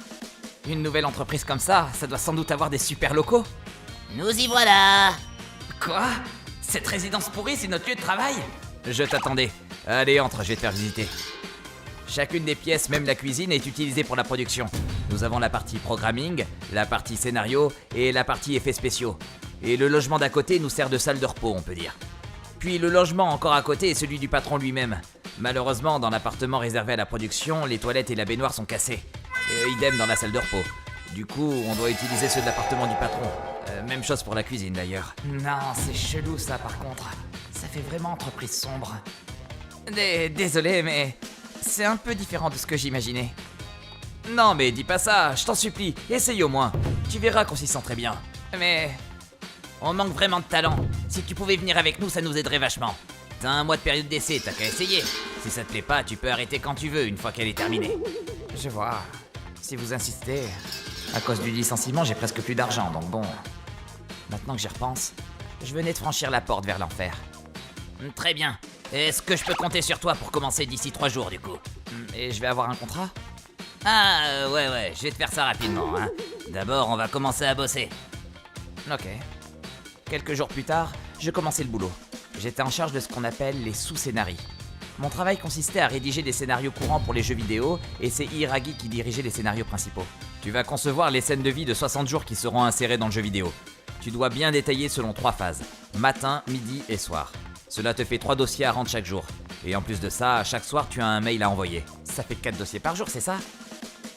Une nouvelle entreprise comme ça doit sans doute avoir des super locaux. Nous y voilà! Quoi? Cette résidence pourrie, c'est notre lieu de travail? Je t'attendais. Allez, entre, je vais te faire visiter. Chacune des pièces, même la cuisine, est utilisée pour la production. Nous avons la partie programming, la partie scénario et la partie effets spéciaux. Et le logement d'à côté nous sert de salle de repos, on peut dire. Puis le logement encore à côté est celui du patron lui-même. Malheureusement, dans l'appartement réservé à la production, les toilettes et la baignoire sont cassées. Et idem dans la salle de repos. Du coup, on doit utiliser ceux de l'appartement du patron. Même chose pour la cuisine d'ailleurs. Non, c'est chelou ça par contre. Ça fait vraiment entreprise sombre. Désolé, mais c'est un peu différent de ce que j'imaginais. Non mais dis pas ça, je t'en supplie, essaye au moins. Tu verras qu'on s'y sent très bien. Mais on manque vraiment de talent. Si tu pouvais venir avec nous, ça nous aiderait vachement. T'as 1 mois de période d'essai, t'as qu'à essayer. Si ça te plaît pas, tu peux arrêter quand tu veux une fois qu'elle est terminée. Je vois. Si vous insistez, à cause du licenciement, j'ai presque plus d'argent, donc bon. Maintenant que j'y repense, je venais de franchir la porte vers l'enfer. Très bien. Est-ce que je peux compter sur toi pour commencer d'ici 3 jours du coup? Et je vais avoir un contrat? Ah, ouais, je vais te faire ça rapidement, hein. D'abord, on va commencer à bosser. Ok. Quelques jours plus tard, je commençais le boulot. J'étais en charge de ce qu'on appelle les sous-scénarii. Mon travail consistait à rédiger des scénarios courants pour les jeux vidéo, et c'est Hiragi qui dirigeait les scénarios principaux. Tu vas concevoir les scènes de vie de 60 jours qui seront insérées dans le jeu vidéo. Tu dois bien détailler selon 3 phases, matin, midi et soir. Cela te fait 3 dossiers à rendre chaque jour. Et en plus de ça, chaque soir tu as un mail à envoyer. Ça fait 4 dossiers par jour, c'est ça?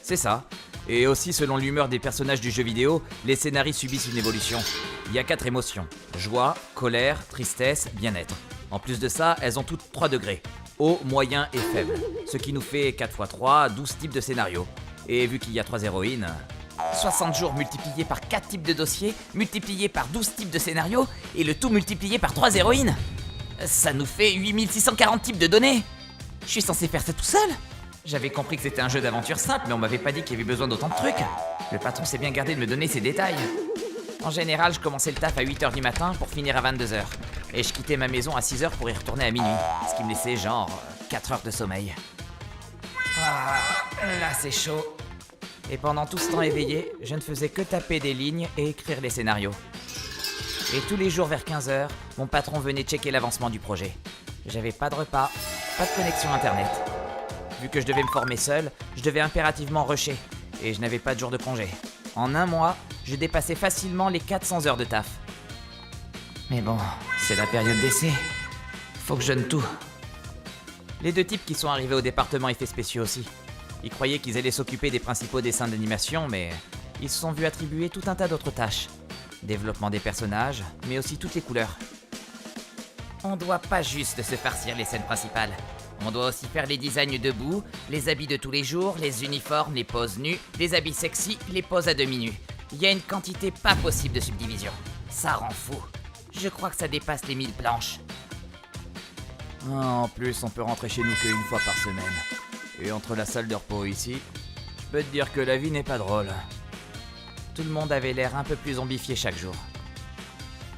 C'est ça. Et aussi, selon l'humeur des personnages du jeu vidéo, les scénarios subissent une évolution. Il y a 4 émotions: joie, colère, tristesse, bien-être. En plus de ça, elles ont toutes 3 degrés. Haut, moyen et faible. Ce qui nous fait 4 x 3, 12 types de scénarios. Et vu qu'il y a 3 héroïnes... 60 jours multipliés par 4 types de dossiers, multipliés par 12 types de scénarios, et le tout multiplié par 3 héroïnes. Ça nous fait 8640 types de données. Je suis censé faire ça tout seul? J'avais compris que c'était un jeu d'aventure simple, mais on m'avait pas dit qu'il y avait besoin d'autant de trucs. Le patron s'est bien gardé de me donner ces détails. En général, je commençais le taf à 8h du matin pour finir à 22h. Et je quittais ma maison à 6h pour y retourner à minuit, ce qui me laissait genre 4 heures de sommeil. Ah, là c'est chaud. Et pendant tout ce temps éveillé, je ne faisais que taper des lignes et écrire les scénarios. Et tous les jours vers 15h, mon patron venait checker l'avancement du projet. J'avais pas de repas, pas de connexion internet. Vu que je devais me former seul, je devais impérativement rusher, et je n'avais pas de jour de congé. En 1 mois, je dépassais facilement les 400 heures de taf. Mais bon, c'est la période d'essai. Faut que je donne tout. Les 2 types qui sont arrivés au département effets spéciaux aussi. Ils croyaient qu'ils allaient s'occuper des principaux dessins d'animation, mais ils se sont vus attribuer tout un tas d'autres tâches. Développement des personnages, mais aussi toutes les couleurs. On doit pas juste se farcir les scènes principales. On doit aussi faire les designs debout, les habits de tous les jours, les uniformes, les poses nues, les habits sexy, les poses à demi-nues. Il y a une quantité pas possible de subdivisions. Ça rend fou. Je crois que ça dépasse les 1000 planches. En plus, on peut rentrer chez nous qu'une fois par semaine. Et entre la salle de repos ici, je peux te dire que la vie n'est pas drôle. Tout le monde avait l'air un peu plus zombifié chaque jour.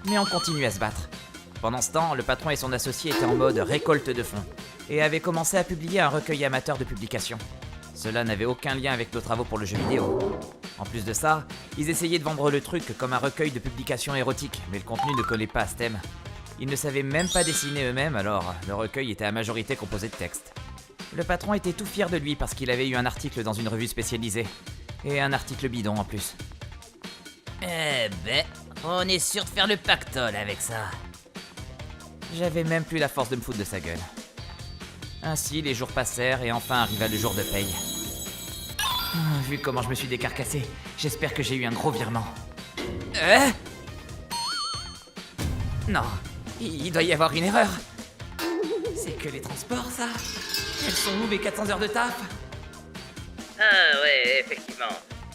Mais on continue à se battre. Pendant ce temps, le patron et son associé étaient en mode récolte de fonds et avaient commencé à publier un recueil amateur de publications. Cela n'avait aucun lien avec nos travaux pour le jeu vidéo. En plus de ça, ils essayaient de vendre le truc comme un recueil de publications érotiques, mais le contenu ne collait pas à ce thème. Ils ne savaient même pas dessiner eux-mêmes, alors le recueil était à majorité composé de textes. Le patron était tout fier de lui parce qu'il avait eu un article dans une revue spécialisée. Et un article bidon en plus. Eh ben, on est sûr de faire le pactole avec ça. J'avais même plus la force de me foutre de sa gueule. Ainsi, les jours passèrent et enfin arriva le jour de paye. Vu comment je me suis décarcassé, j'espère que j'ai eu un gros virement. Non, il doit y avoir une erreur. C'est que les transports, ça? Elles sont où mes 400 heures de taf? Ah ouais, effectivement.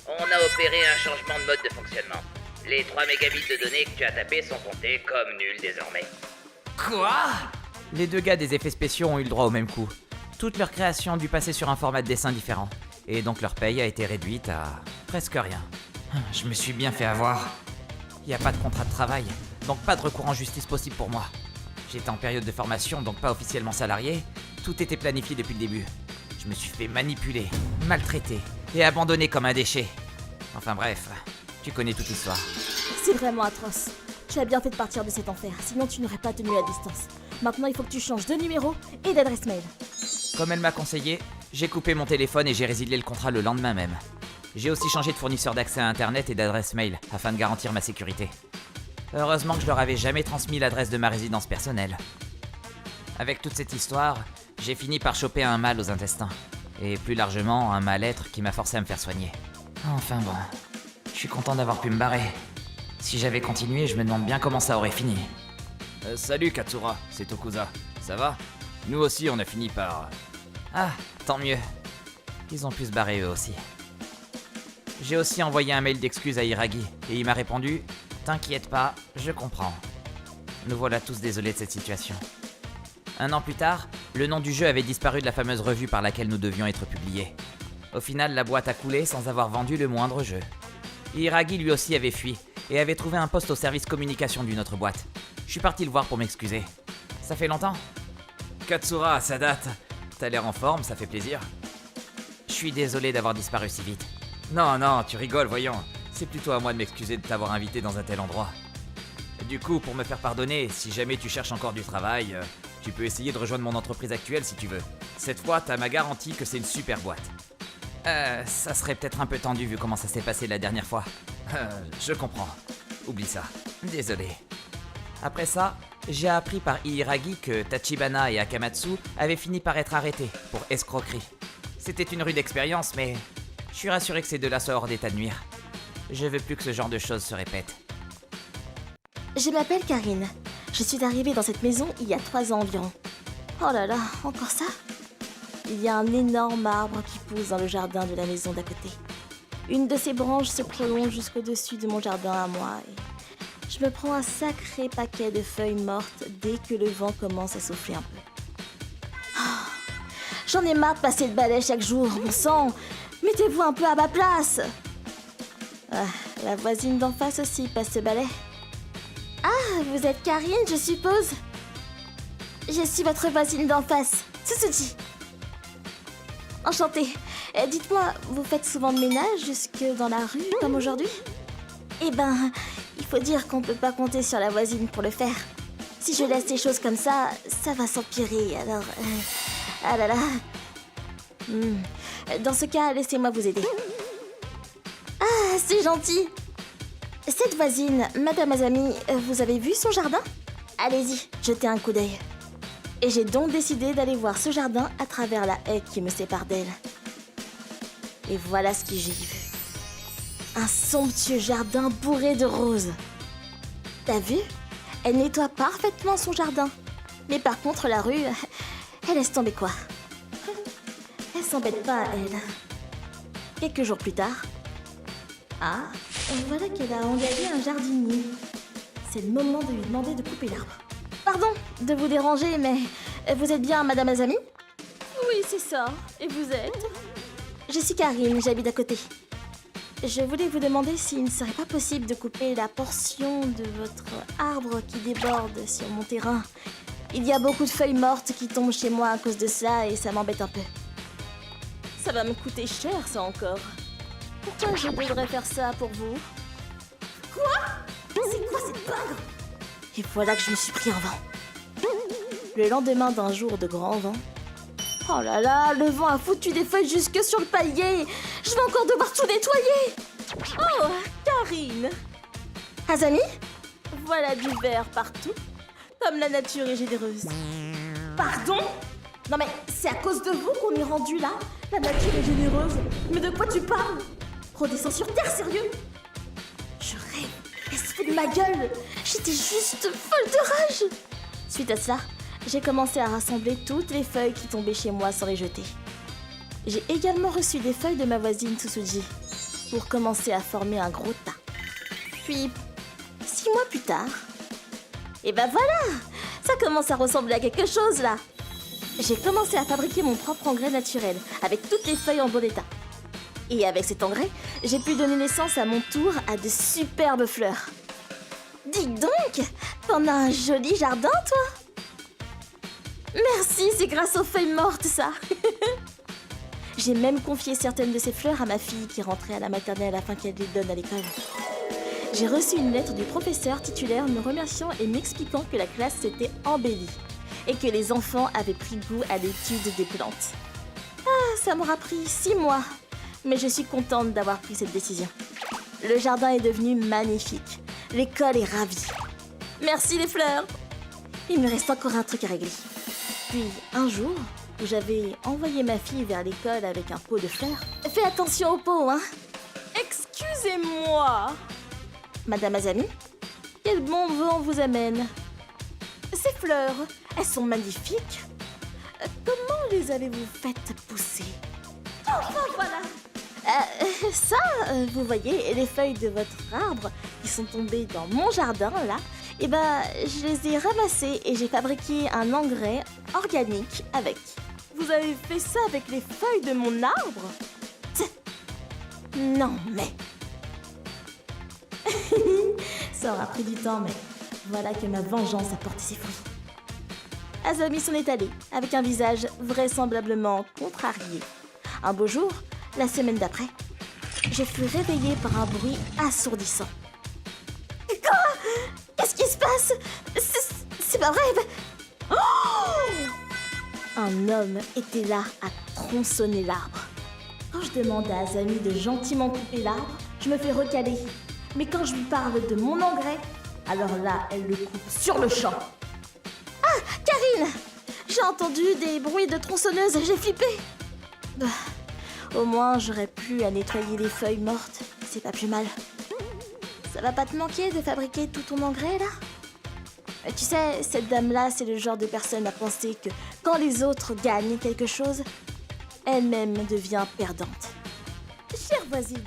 On a opéré un changement de mode de fonctionnement. Les 3 mégabits de données que tu as tapés sont comptés comme nuls désormais. Quoi? Les 2 gars des effets spéciaux ont eu le droit au même coup. Toute leur création a dû passer sur un format de dessin différent. Et donc leur paye a été réduite à presque rien. Je me suis bien fait avoir. Il n'y a pas de contrat de travail, donc pas de recours en justice possible pour moi. J'étais en période de formation, donc pas officiellement salarié. Tout était planifié depuis le début. Je me suis fait manipuler, maltraiter et abandonner comme un déchet. Enfin bref, tu connais toute l'histoire. C'est vraiment atroce. Tu as bien fait de partir de cet enfer, sinon tu n'aurais pas tenu la distance. Maintenant, il faut que tu changes de numéro et d'adresse mail. Comme elle m'a conseillé, j'ai coupé mon téléphone et j'ai résilié le contrat le lendemain même. J'ai aussi changé de fournisseur d'accès à internet et d'adresse mail afin de garantir ma sécurité. Heureusement que je leur avais jamais transmis l'adresse de ma résidence personnelle. Avec toute cette histoire, j'ai fini par choper un mal aux intestins. Et plus largement, un mal-être qui m'a forcé à me faire soigner. Enfin bon, je suis content d'avoir pu me barrer. Si j'avais continué, je me demande bien comment ça aurait fini. Salut Katsura, c'est Tokuza. Ça va? Nous aussi on a fini par... Ah, tant mieux. Ils ont pu se barrer eux aussi. J'ai aussi envoyé un mail d'excuses à Hiragi, et il m'a répondu « T'inquiète pas, je comprends ». Nous voilà tous désolés de cette situation. 1 an plus tard, le nom du jeu avait disparu de la fameuse revue par laquelle nous devions être publiés. Au final, la boîte a coulé sans avoir vendu le moindre jeu. Hiragi lui aussi avait fui et avait trouvé un poste au service communication d'une autre boîte. Je suis parti le voir pour m'excuser. Ça fait longtemps ? Katsura, ça date. T'as l'air en forme, ça fait plaisir. Je suis désolé d'avoir disparu si vite. Non, tu rigoles, voyons. C'est plutôt à moi de m'excuser de t'avoir invité dans un tel endroit. Du coup, pour me faire pardonner, si jamais tu cherches encore du travail, tu peux essayer de rejoindre mon entreprise actuelle si tu veux. Cette fois, t'as ma garantie que c'est une super boîte. Ça serait peut-être un peu tendu vu comment ça s'est passé la dernière fois. Je comprends. Oublie ça. Désolé. Après ça, j'ai appris par Hiragi que Tachibana et Akamatsu avaient fini par être arrêtés pour escroquerie. C'était une rude expérience, mais je suis rassuré que ces deux-là soient hors d'état de nuire. Je veux plus que ce genre de choses se répète. Je m'appelle Karine. Je suis arrivée dans cette maison il y a 3 ans environ. Oh là là, encore ça? Il y a un énorme arbre qui pousse dans le jardin de la maison d'à côté. Une de ses branches se prolonge jusqu'au-dessus de mon jardin à moi et je me prends un sacré paquet de feuilles mortes dès que le vent commence à souffler un peu. Oh, j'en ai marre de passer le balai chaque jour, bon sang. Mettez-vous un peu à ma place. Ah, la voisine d'en face aussi passe ce balai. Ah, vous êtes Karine, je suppose? Je suis votre voisine d'en face, Tsutsuji. Enchantée. Dites-moi, vous faites souvent de ménage jusque dans la rue, comme aujourd'hui? Eh ben, il faut dire qu'on peut pas compter sur la voisine pour le faire. Si je laisse les choses comme ça, ça va s'empirer, alors... Ah là là... Dans ce cas, laissez-moi vous aider. Ah, c'est gentil. Cette voisine, Madame Azami, vous avez vu son jardin? Allez-y, jetez un coup d'œil. Et j'ai donc décidé d'aller voir ce jardin à travers la haie qui me sépare d'elle. Et voilà ce que j'ai vu. Un somptueux jardin bourré de roses. T'as vu? Elle nettoie parfaitement son jardin. Mais par contre, la rue, elle laisse tomber quoi. Elle s'embête pas, elle. Quelques jours plus tard... Ah, voilà qu'elle a engagé un jardinier. C'est le moment de lui demander de couper l'arbre. Pardon de vous déranger, mais vous êtes bien Madame Azami? Oui, c'est ça. Et vous êtes? Je suis Karine, j'habite à côté. Je voulais vous demander s'il ne serait pas possible de couper la portion de votre arbre qui déborde sur mon terrain. Il y a beaucoup de feuilles mortes qui tombent chez moi à cause de ça et ça m'embête un peu. Ça va me coûter cher, ça encore. Pourquoi je devrais faire ça pour vous? Quoi? C'est quoi cette bague? Et voilà que je me suis pris un vent. Le lendemain d'un jour de grand vent... Oh là là, le vent a foutu des feuilles jusque sur le palier. Je vais encore devoir tout nettoyer. Oh, Karine. Azami? Voilà du vert partout. Comme la nature est généreuse. Pardon? Non mais c'est à cause de vous qu'on est rendu là? La nature est généreuse? Mais de quoi tu parles? Redescends sur terre, sérieux? Je rêve. Elle se fait de ma gueule. J'étais juste folle de rage. Suite à cela, j'ai commencé à rassembler toutes les feuilles qui tombaient chez moi sans les jeter. J'ai également reçu des feuilles de ma voisine Tsutsuji pour commencer à former un gros tas. Puis, 6 mois plus tard... Et ben voilà! Ça commence à ressembler à quelque chose là! J'ai commencé à fabriquer mon propre engrais naturel avec toutes les feuilles en bon état. Et avec cet engrais, j'ai pu donner naissance à mon tour à de superbes fleurs. Dis donc, t'en as un joli jardin, toi? Merci, c'est grâce aux feuilles mortes, ça. J'ai même confié certaines de ces fleurs à ma fille qui rentrait à la maternelle afin qu'elle les donne à l'école. J'ai reçu une lettre du professeur titulaire me remerciant et m'expliquant que la classe s'était embellie et que les enfants avaient pris goût à l'étude des plantes. Ah, ça m'aura pris 6 mois, mais je suis contente d'avoir pris cette décision. Le jardin est devenu magnifique. L'école est ravie. Merci les fleurs. Il me reste encore un truc à régler. Puis, un jour, où j'avais envoyé ma fille vers l'école avec un pot de fleurs. Fais attention au pot, hein. Excusez-moi. Madame Azami, quel bon vent vous amène. Ces fleurs, elles sont magnifiques. Comment les avez-vous faites pousser? Enfin, voilà. Ça, vous voyez, les feuilles de votre arbre qui sont tombées dans mon jardin, là, Et je les ai ramassés et j'ai fabriqué un engrais organique avec. Vous avez fait ça avec les feuilles de mon arbre? Non, mais... Ça aura pris du temps, mais voilà que ma vengeance a porté ses fruits. Azami s'en est allé, avec un visage vraisemblablement contrarié. Un beau jour, la semaine d'après, je fus réveillée par un bruit assourdissant. Quoi? Qu'est-ce qui se passe? C'est pas vrai. Oh! Un homme était là à tronçonner l'arbre. Quand je demande à Azami de gentiment couper l'arbre, je me fais recaler. Mais quand je lui parle de mon engrais, alors là, elle le coupe sur le champ. Ah, Karine! J'ai entendu des bruits de tronçonneuse, j'ai flippé. Au moins, j'aurais pu à nettoyer les feuilles mortes. C'est pas plus mal. Ça va pas te manquer de fabriquer tout ton engrais, là? Tu sais, cette dame-là, c'est le genre de personne à penser que quand les autres gagnent quelque chose, elle-même devient perdante. Chère voisine,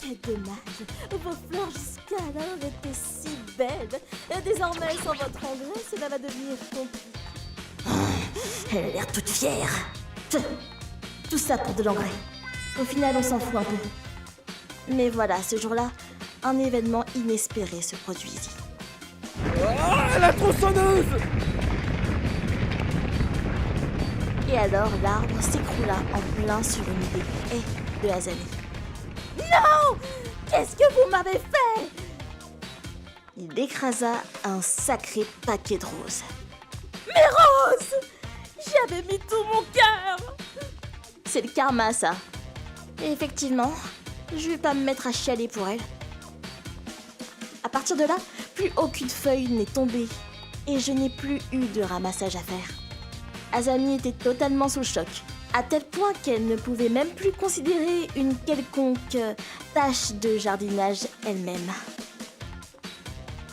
quel dommage. Vos fleurs jusqu'alors étaient si belles. Et désormais, sans votre engrais, cela va devenir compliqué. Elle a l'air toute fière. Tout ça pour de l'engrais. Au final, on s'en fout un peu. Mais voilà, ce jour-là, un événement inespéré se produisit. Oh, la tronçonneuse! Et alors, l'arbre s'écroula en plein sur une des haies de Azami. Non! Qu'est-ce que vous m'avez fait? Il écrasa un sacré paquet de roses. Mes roses! J'y avais mis tout mon cœur! C'est le karma, ça. Et effectivement, je vais pas me mettre à chialer pour elle. À partir de là, plus aucune feuille n'est tombée et je n'ai plus eu de ramassage à faire. Azami était totalement sous le choc, à tel point qu'elle ne pouvait même plus considérer une quelconque tâche de jardinage elle-même.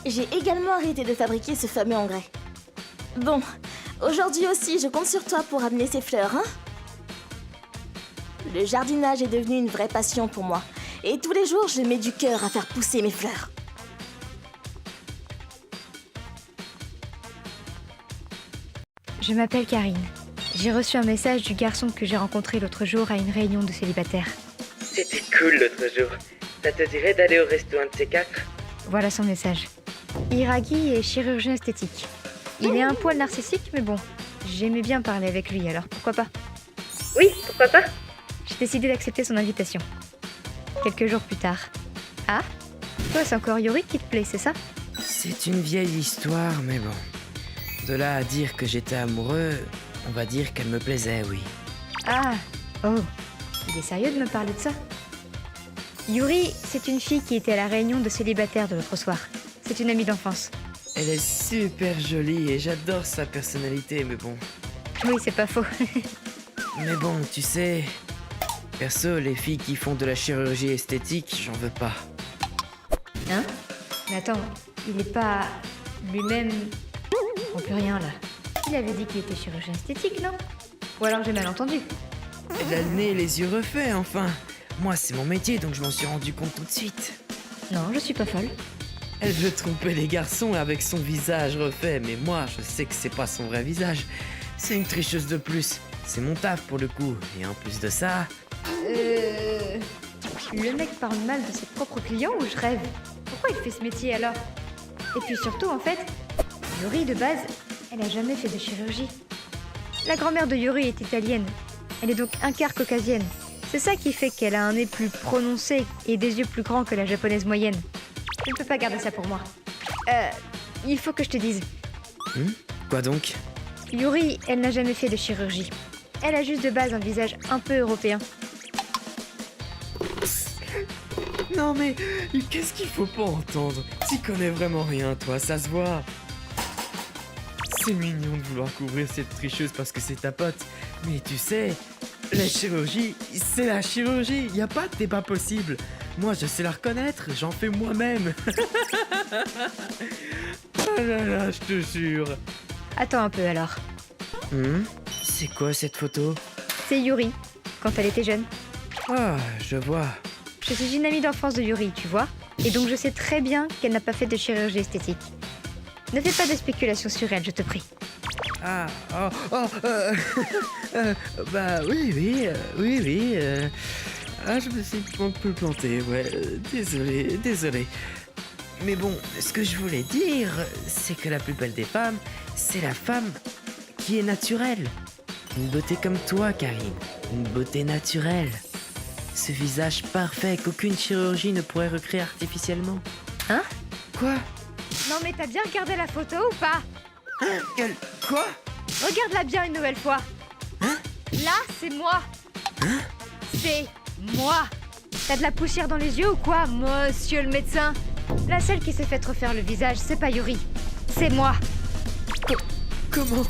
J'ai également arrêté de fabriquer ce fameux engrais. Bon, aujourd'hui aussi, je compte sur toi pour amener ces fleurs, hein? Le jardinage est devenu une vraie passion pour moi, et tous les jours, je mets du cœur à faire pousser mes fleurs. Je m'appelle Karine. J'ai reçu un message du garçon que j'ai rencontré l'autre jour à une réunion de célibataires. C'était cool l'autre jour. Ça te dirait d'aller au resto un de ces quatre? Voilà son message. Hiragi est chirurgien esthétique. Il est un poil narcissique, mais bon, j'aimais bien parler avec lui, alors pourquoi pas? Oui, pourquoi pas? J'ai décidé d'accepter son invitation. Quelques jours plus tard. Ah? Toi, c'est encore Yuri qui te plaît, c'est ça? C'est une vieille histoire, mais bon. De là à dire que j'étais amoureux, on va dire qu'elle me plaisait, oui. Ah! Oh! Il est sérieux de me parler de ça? Yuri, c'est une fille qui était à la réunion de célibataires de l'autre soir. C'est une amie d'enfance. Elle est super jolie et j'adore sa personnalité, mais bon. Oui, c'est pas faux. Mais bon, tu sais... Perso, les filles qui font de la chirurgie esthétique, j'en veux pas. Hein? Mais attends, il est pas... lui-même... Je comprends plus rien, là. Il avait dit qu'il était chirurgien esthétique, non? Ou alors j'ai mal entendu. Elle a le nez et les yeux refaits, enfin. Moi, c'est mon métier, donc je m'en suis rendu compte tout de suite. Non, je suis pas folle. Elle veut tromper les garçons avec son visage refait, mais moi, je sais que c'est pas son vrai visage. C'est une tricheuse de plus. C'est mon taf pour le coup. Et en plus de ça... Le mec parle mal de ses propres clients ou je rêve? Pourquoi il fait ce métier alors? Et puis surtout, en fait, Yuri, de base, elle a jamais fait de chirurgie. La grand-mère de Yuri est italienne. Elle est donc un quart caucasienne. C'est ça qui fait qu'elle a un nez plus prononcé et des yeux plus grands que la japonaise moyenne. Je ne peux pas garder ça pour moi. Il faut que je te dise. Quoi donc? Yuri, elle n'a jamais fait de chirurgie. Elle a juste de base un visage un peu européen. Non mais, qu'est-ce qu'il faut pas entendre? T'y connais vraiment rien, toi, ça se voit. C'est mignon de vouloir couvrir cette tricheuse parce que c'est ta pote. Mais tu sais, la chirurgie, c'est la chirurgie. Y a pas de débat possible. Moi, je sais la reconnaître, j'en fais moi-même. Ah là là, je te jure. Attends un peu alors. C'est quoi cette photo? C'est Yuri, quand elle était jeune. Ah, je vois. Je suis une amie d'enfance de Yuri, tu vois. Et donc je sais très bien qu'elle n'a pas fait de chirurgie esthétique. Ne fais pas de spéculation sur elle, je te prie. Ah, bah oui. Ah, je me suis un peu planté, ouais. Désolé. Mais bon, ce que je voulais dire, c'est que la plus belle des femmes, c'est la femme qui est naturelle. Une beauté comme toi, Karine. Une beauté naturelle. Ce visage parfait qu'aucune chirurgie ne pourrait recréer artificiellement. Hein? Quoi? Non mais t'as bien regardé la photo ou pas? Quoi? Regarde-la bien une nouvelle fois. Là, c'est moi. C'est moi. T'as de la poussière dans les yeux ou quoi, monsieur le médecin? La seule qui s'est fait refaire le visage, c'est pas Yuri. C'est moi. Comment?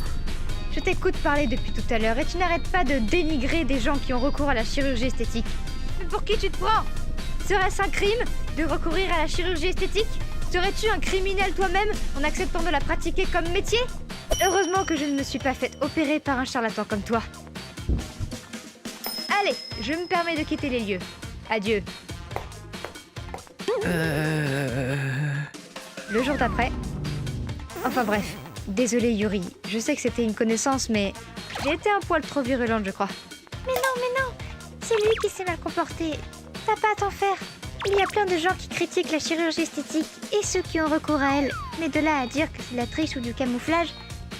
Je t'écoute parler depuis tout à l'heure et tu n'arrêtes pas de dénigrer des gens qui ont recours à la chirurgie esthétique. Mais pour qui tu te prends? Serait-ce un crime de recourir à la chirurgie esthétique? Serais-tu un criminel toi-même en acceptant de la pratiquer comme métier? Heureusement que je ne me suis pas faite opérer par un charlatan comme toi. Allez, je me permets de quitter les lieux. Adieu. Le jour d'après... Enfin bref, désolé Yuri, je sais que c'était une connaissance, mais j'ai été un poil trop virulente, je crois. Mais non, c'est lui qui s'est mal comporté. T'as pas à t'en faire. Il y a plein de gens qui critiquent la chirurgie esthétique et ceux qui ont recours à elle. Mais de là à dire que c'est de la triche ou du camouflage,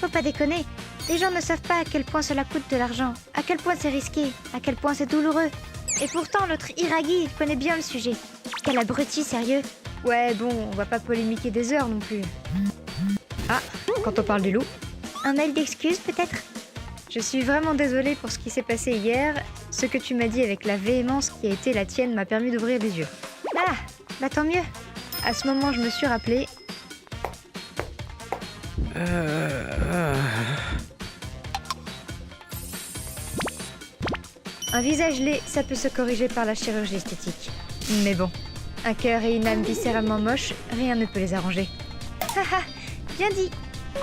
faut pas déconner. Les gens ne savent pas à quel point cela coûte de l'argent, à quel point c'est risqué, à quel point c'est douloureux. Et pourtant, l'autre Hiragi, il connaît bien le sujet. Quel abruti, sérieux. Ouais, bon, on va pas polémiquer des heures non plus. Ah, quand on parle du loup, Un mail d'excuses, peut-être? je suis vraiment désolée pour ce qui s'est passé hier. Ce que tu m'as dit avec la véhémence qui a été la tienne m'a permis d'ouvrir les yeux. Ah, bah tant mieux. À ce moment, je me suis rappelé... Un visage laid, ça peut se corriger par la chirurgie esthétique. Mais bon, un cœur et une âme viscéralement moches, rien ne peut les arranger. Haha, bien dit.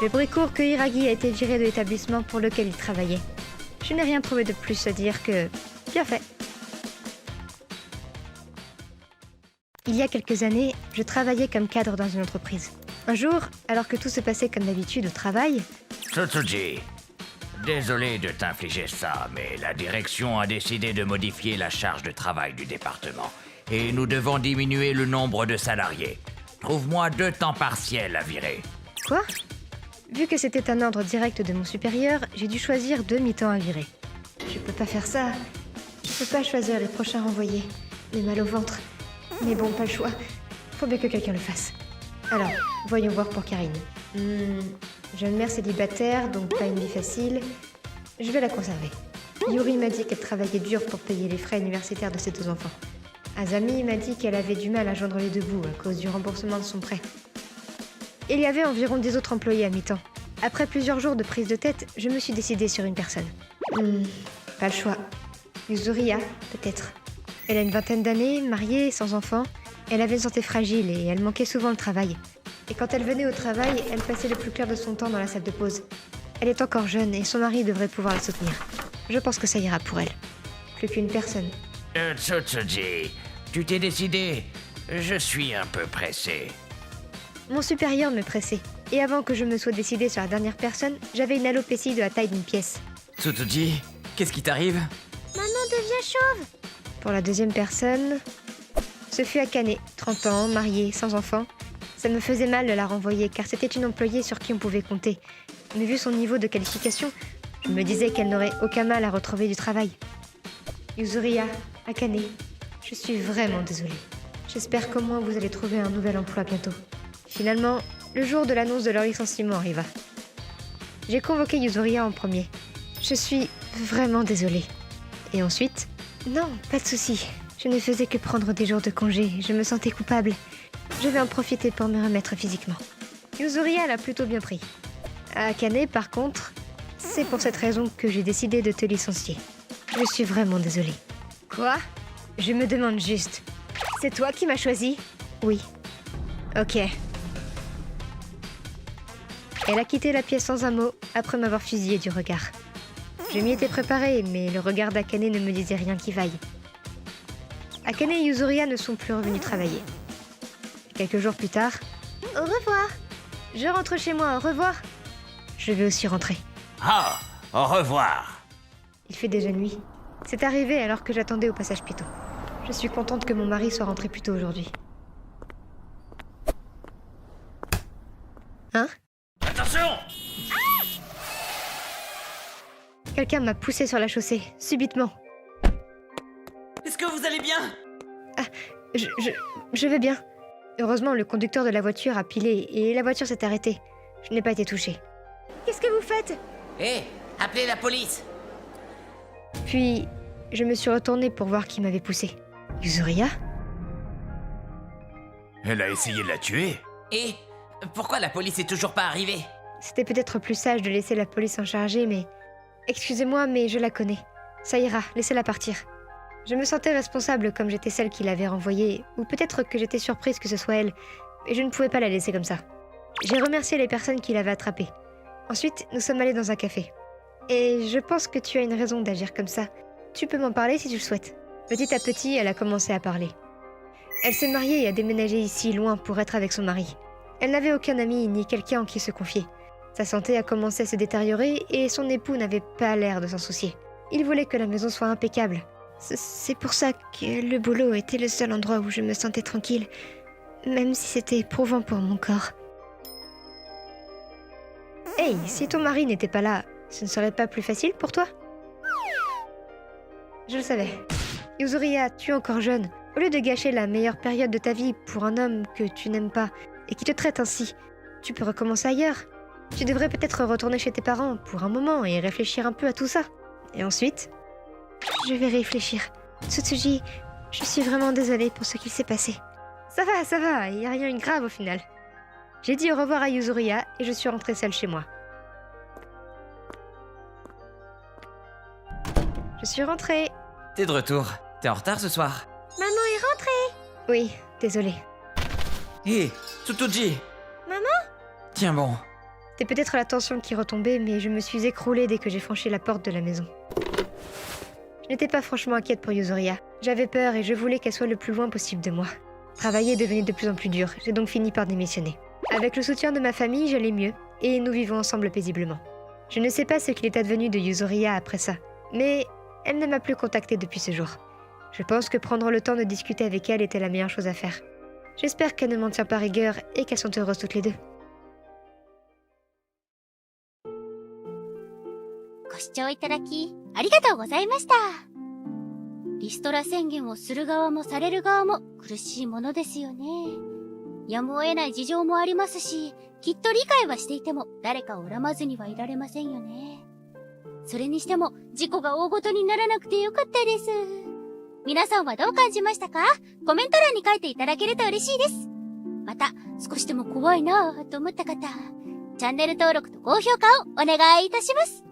Le bruit court que Hiragi a été viré de l'établissement pour lequel il travaillait. Je n'ai rien trouvé de plus à dire que... bien fait. Il y a quelques années, je travaillais comme cadre dans une entreprise. Un jour, alors que tout se passait comme d'habitude au travail, Tsutsuji, désolé de t'infliger ça, mais la direction a décidé de modifier la charge de travail du département. Et nous devons diminuer le nombre de salariés. Trouve-moi 2 temps partiels à virer. Quoi? Vu que c'était un ordre direct de mon supérieur, j'ai dû choisir 2 mi-temps à virer. Je peux pas faire ça. Je peux pas choisir les prochains renvoyés. J'ai mal au ventre. Mais bon, pas le choix. Faut bien que quelqu'un le fasse. Alors, voyons voir pour Karine. Jeune mère célibataire, donc pas une vie facile. Je vais la conserver. Yuri m'a dit qu'elle travaillait dur pour payer les frais universitaires de ses 2 enfants. Azami m'a dit qu'elle avait du mal à joindre les 2 bouts à cause du remboursement de son prêt. Il y avait environ 10 autres employés à mi-temps. Après plusieurs jours de prise de tête, je me suis décidée sur une personne. Pas le choix. Yuzuriya, peut-être. Elle a une 20aine d'années, mariée, sans enfants. Elle avait une santé fragile et elle manquait souvent le travail. Et quand elle venait au travail, elle passait le plus clair de son temps dans la salle de pause. Elle est encore jeune et son mari devrait pouvoir la soutenir. Je pense que ça ira pour elle. Plus qu'une personne. Tsutsuji, tu t'es décidé? Je suis un peu pressé. Mon supérieur me pressait. Et avant que je me sois décidée sur la dernière personne, j'avais une alopécie de la taille d'une pièce. Tsutsuji, qu'est-ce qui t'arrive? Maman devient chauve. Pour la deuxième personne, ce fut Akane, 30 ans, mariée, sans enfant. Ça me faisait mal de la renvoyer car c'était une employée sur qui on pouvait compter. Mais vu son niveau de qualification, je me disais qu'elle n'aurait aucun mal à retrouver du travail. Yuzuriya, Akane, je suis vraiment désolée. J'espère qu'au moins vous allez trouver un nouvel emploi bientôt. Finalement, le jour de l'annonce de leur licenciement arriva. J'ai convoqué Yuzuriya en premier. Je suis vraiment désolée. Et ensuite... Non, pas de souci. Je ne faisais que prendre des jours de congé. Je me sentais coupable. Je vais en profiter pour me remettre physiquement. Yuzuriya l'a plutôt bien pris. À Akane, par contre, c'est pour cette raison que j'ai décidé de te licencier. Je suis vraiment désolée. Quoi? Je me demande juste. C'est toi qui m'as choisi? Oui. Ok. Elle a quitté la pièce sans un mot, après m'avoir fusillé du regard. Je m'y étais préparée, mais le regard d'Akane ne me disait rien qui vaille. Akane et Yuzuriya ne sont plus revenus travailler. Quelques jours plus tard, Au revoir. Je rentre chez moi, au revoir. Je vais aussi rentrer. Ah, au revoir. Il fait déjà nuit. C'est arrivé alors que j'attendais au passage piéton. Je suis contente que mon mari soit rentré plus tôt aujourd'hui. Hein? Attention! Quelqu'un m'a poussé sur la chaussée, subitement. Est-ce que vous allez bien? Je vais bien. Heureusement, le conducteur de la voiture a pilé et la voiture s'est arrêtée. Je n'ai pas été touchée. Qu'est-ce que vous faites? Hé, appelez la police. Puis, je me suis retournée pour voir qui m'avait poussée. Yuzuria? Elle a essayé de la tuer. Et pourquoi la police est toujours pas arrivée? C'était peut-être plus sage de laisser la police en charger, mais... Excusez-moi, mais je la connais. Ça ira, laissez-la partir. Je me sentais responsable comme j'étais celle qui l'avait renvoyée, ou peut-être que j'étais surprise que ce soit elle, et je ne pouvais pas la laisser comme ça. J'ai remercié les personnes qui l'avaient attrapée. Ensuite, nous sommes allés dans un café. Et je pense que tu as une raison d'agir comme ça. Tu peux m'en parler si tu le souhaites. Petit à petit, elle a commencé à parler. Elle s'est mariée et a déménagé ici, loin, pour être avec son mari. Elle n'avait aucun ami ni quelqu'un en qui se confier. Sa santé a commencé à se détériorer et son époux n'avait pas l'air de s'en soucier. Il voulait que la maison soit impeccable. C'est pour ça que le boulot était le seul endroit où je me sentais tranquille, même si c'était éprouvant pour mon corps. Hey, si ton mari n'était pas là, ce ne serait pas plus facile pour toi? Je le savais. Yuzuria, tu es encore jeune. Au lieu de gâcher la meilleure période de ta vie pour un homme que tu n'aimes pas et qui te traite ainsi, tu peux recommencer ailleurs. Tu devrais peut-être retourner chez tes parents pour un moment et réfléchir un peu à tout ça. Et ensuite, je vais réfléchir. Tsutsuji, je suis vraiment désolée pour ce qu'il s'est passé. Ça va, il n'y a rien de grave au final. J'ai dit au revoir à Yuzuria et je suis rentrée seule chez moi. Je suis rentrée. T'es de retour. T'es en retard ce soir? Maman est rentrée. Oui, désolée. Hé, Tsutoji! Maman? Tiens bon. C'était peut-être la tension qui retombait, mais je me suis écroulée dès que j'ai franchi la porte de la maison. Je n'étais pas franchement inquiète pour Yuzuria. J'avais peur et je voulais qu'elle soit le plus loin possible de moi. Travailler devenait de plus en plus dur, j'ai donc fini par démissionner. Avec le soutien de ma famille, j'allais mieux, et nous vivons ensemble paisiblement. Je ne sais pas ce qu'il est advenu de Yuzuria après ça, mais elle ne m'a plus contactée depuis ce jour. Je pense que prendre le temps de discuter avec elle était la meilleure chose à faire. J'espère qu'elle ne m'en tient pas rigueur et qu'elles sont heureuses toutes les deux. ご視聴いただきありがとうございました。リストラ宣言をする側もされる側も苦しいものですよね。やむを得ない事情もありますし、きっと理解はしていても誰かを恨まずにはいられませんよね。それにしても事故が大ごとにならなくてよかったです。皆さんはどう感じましたか？コメント欄に書いていただけると嬉しいです。また、少しでも怖いなぁと思った方、チャンネル登録と高評価をお願いいたします。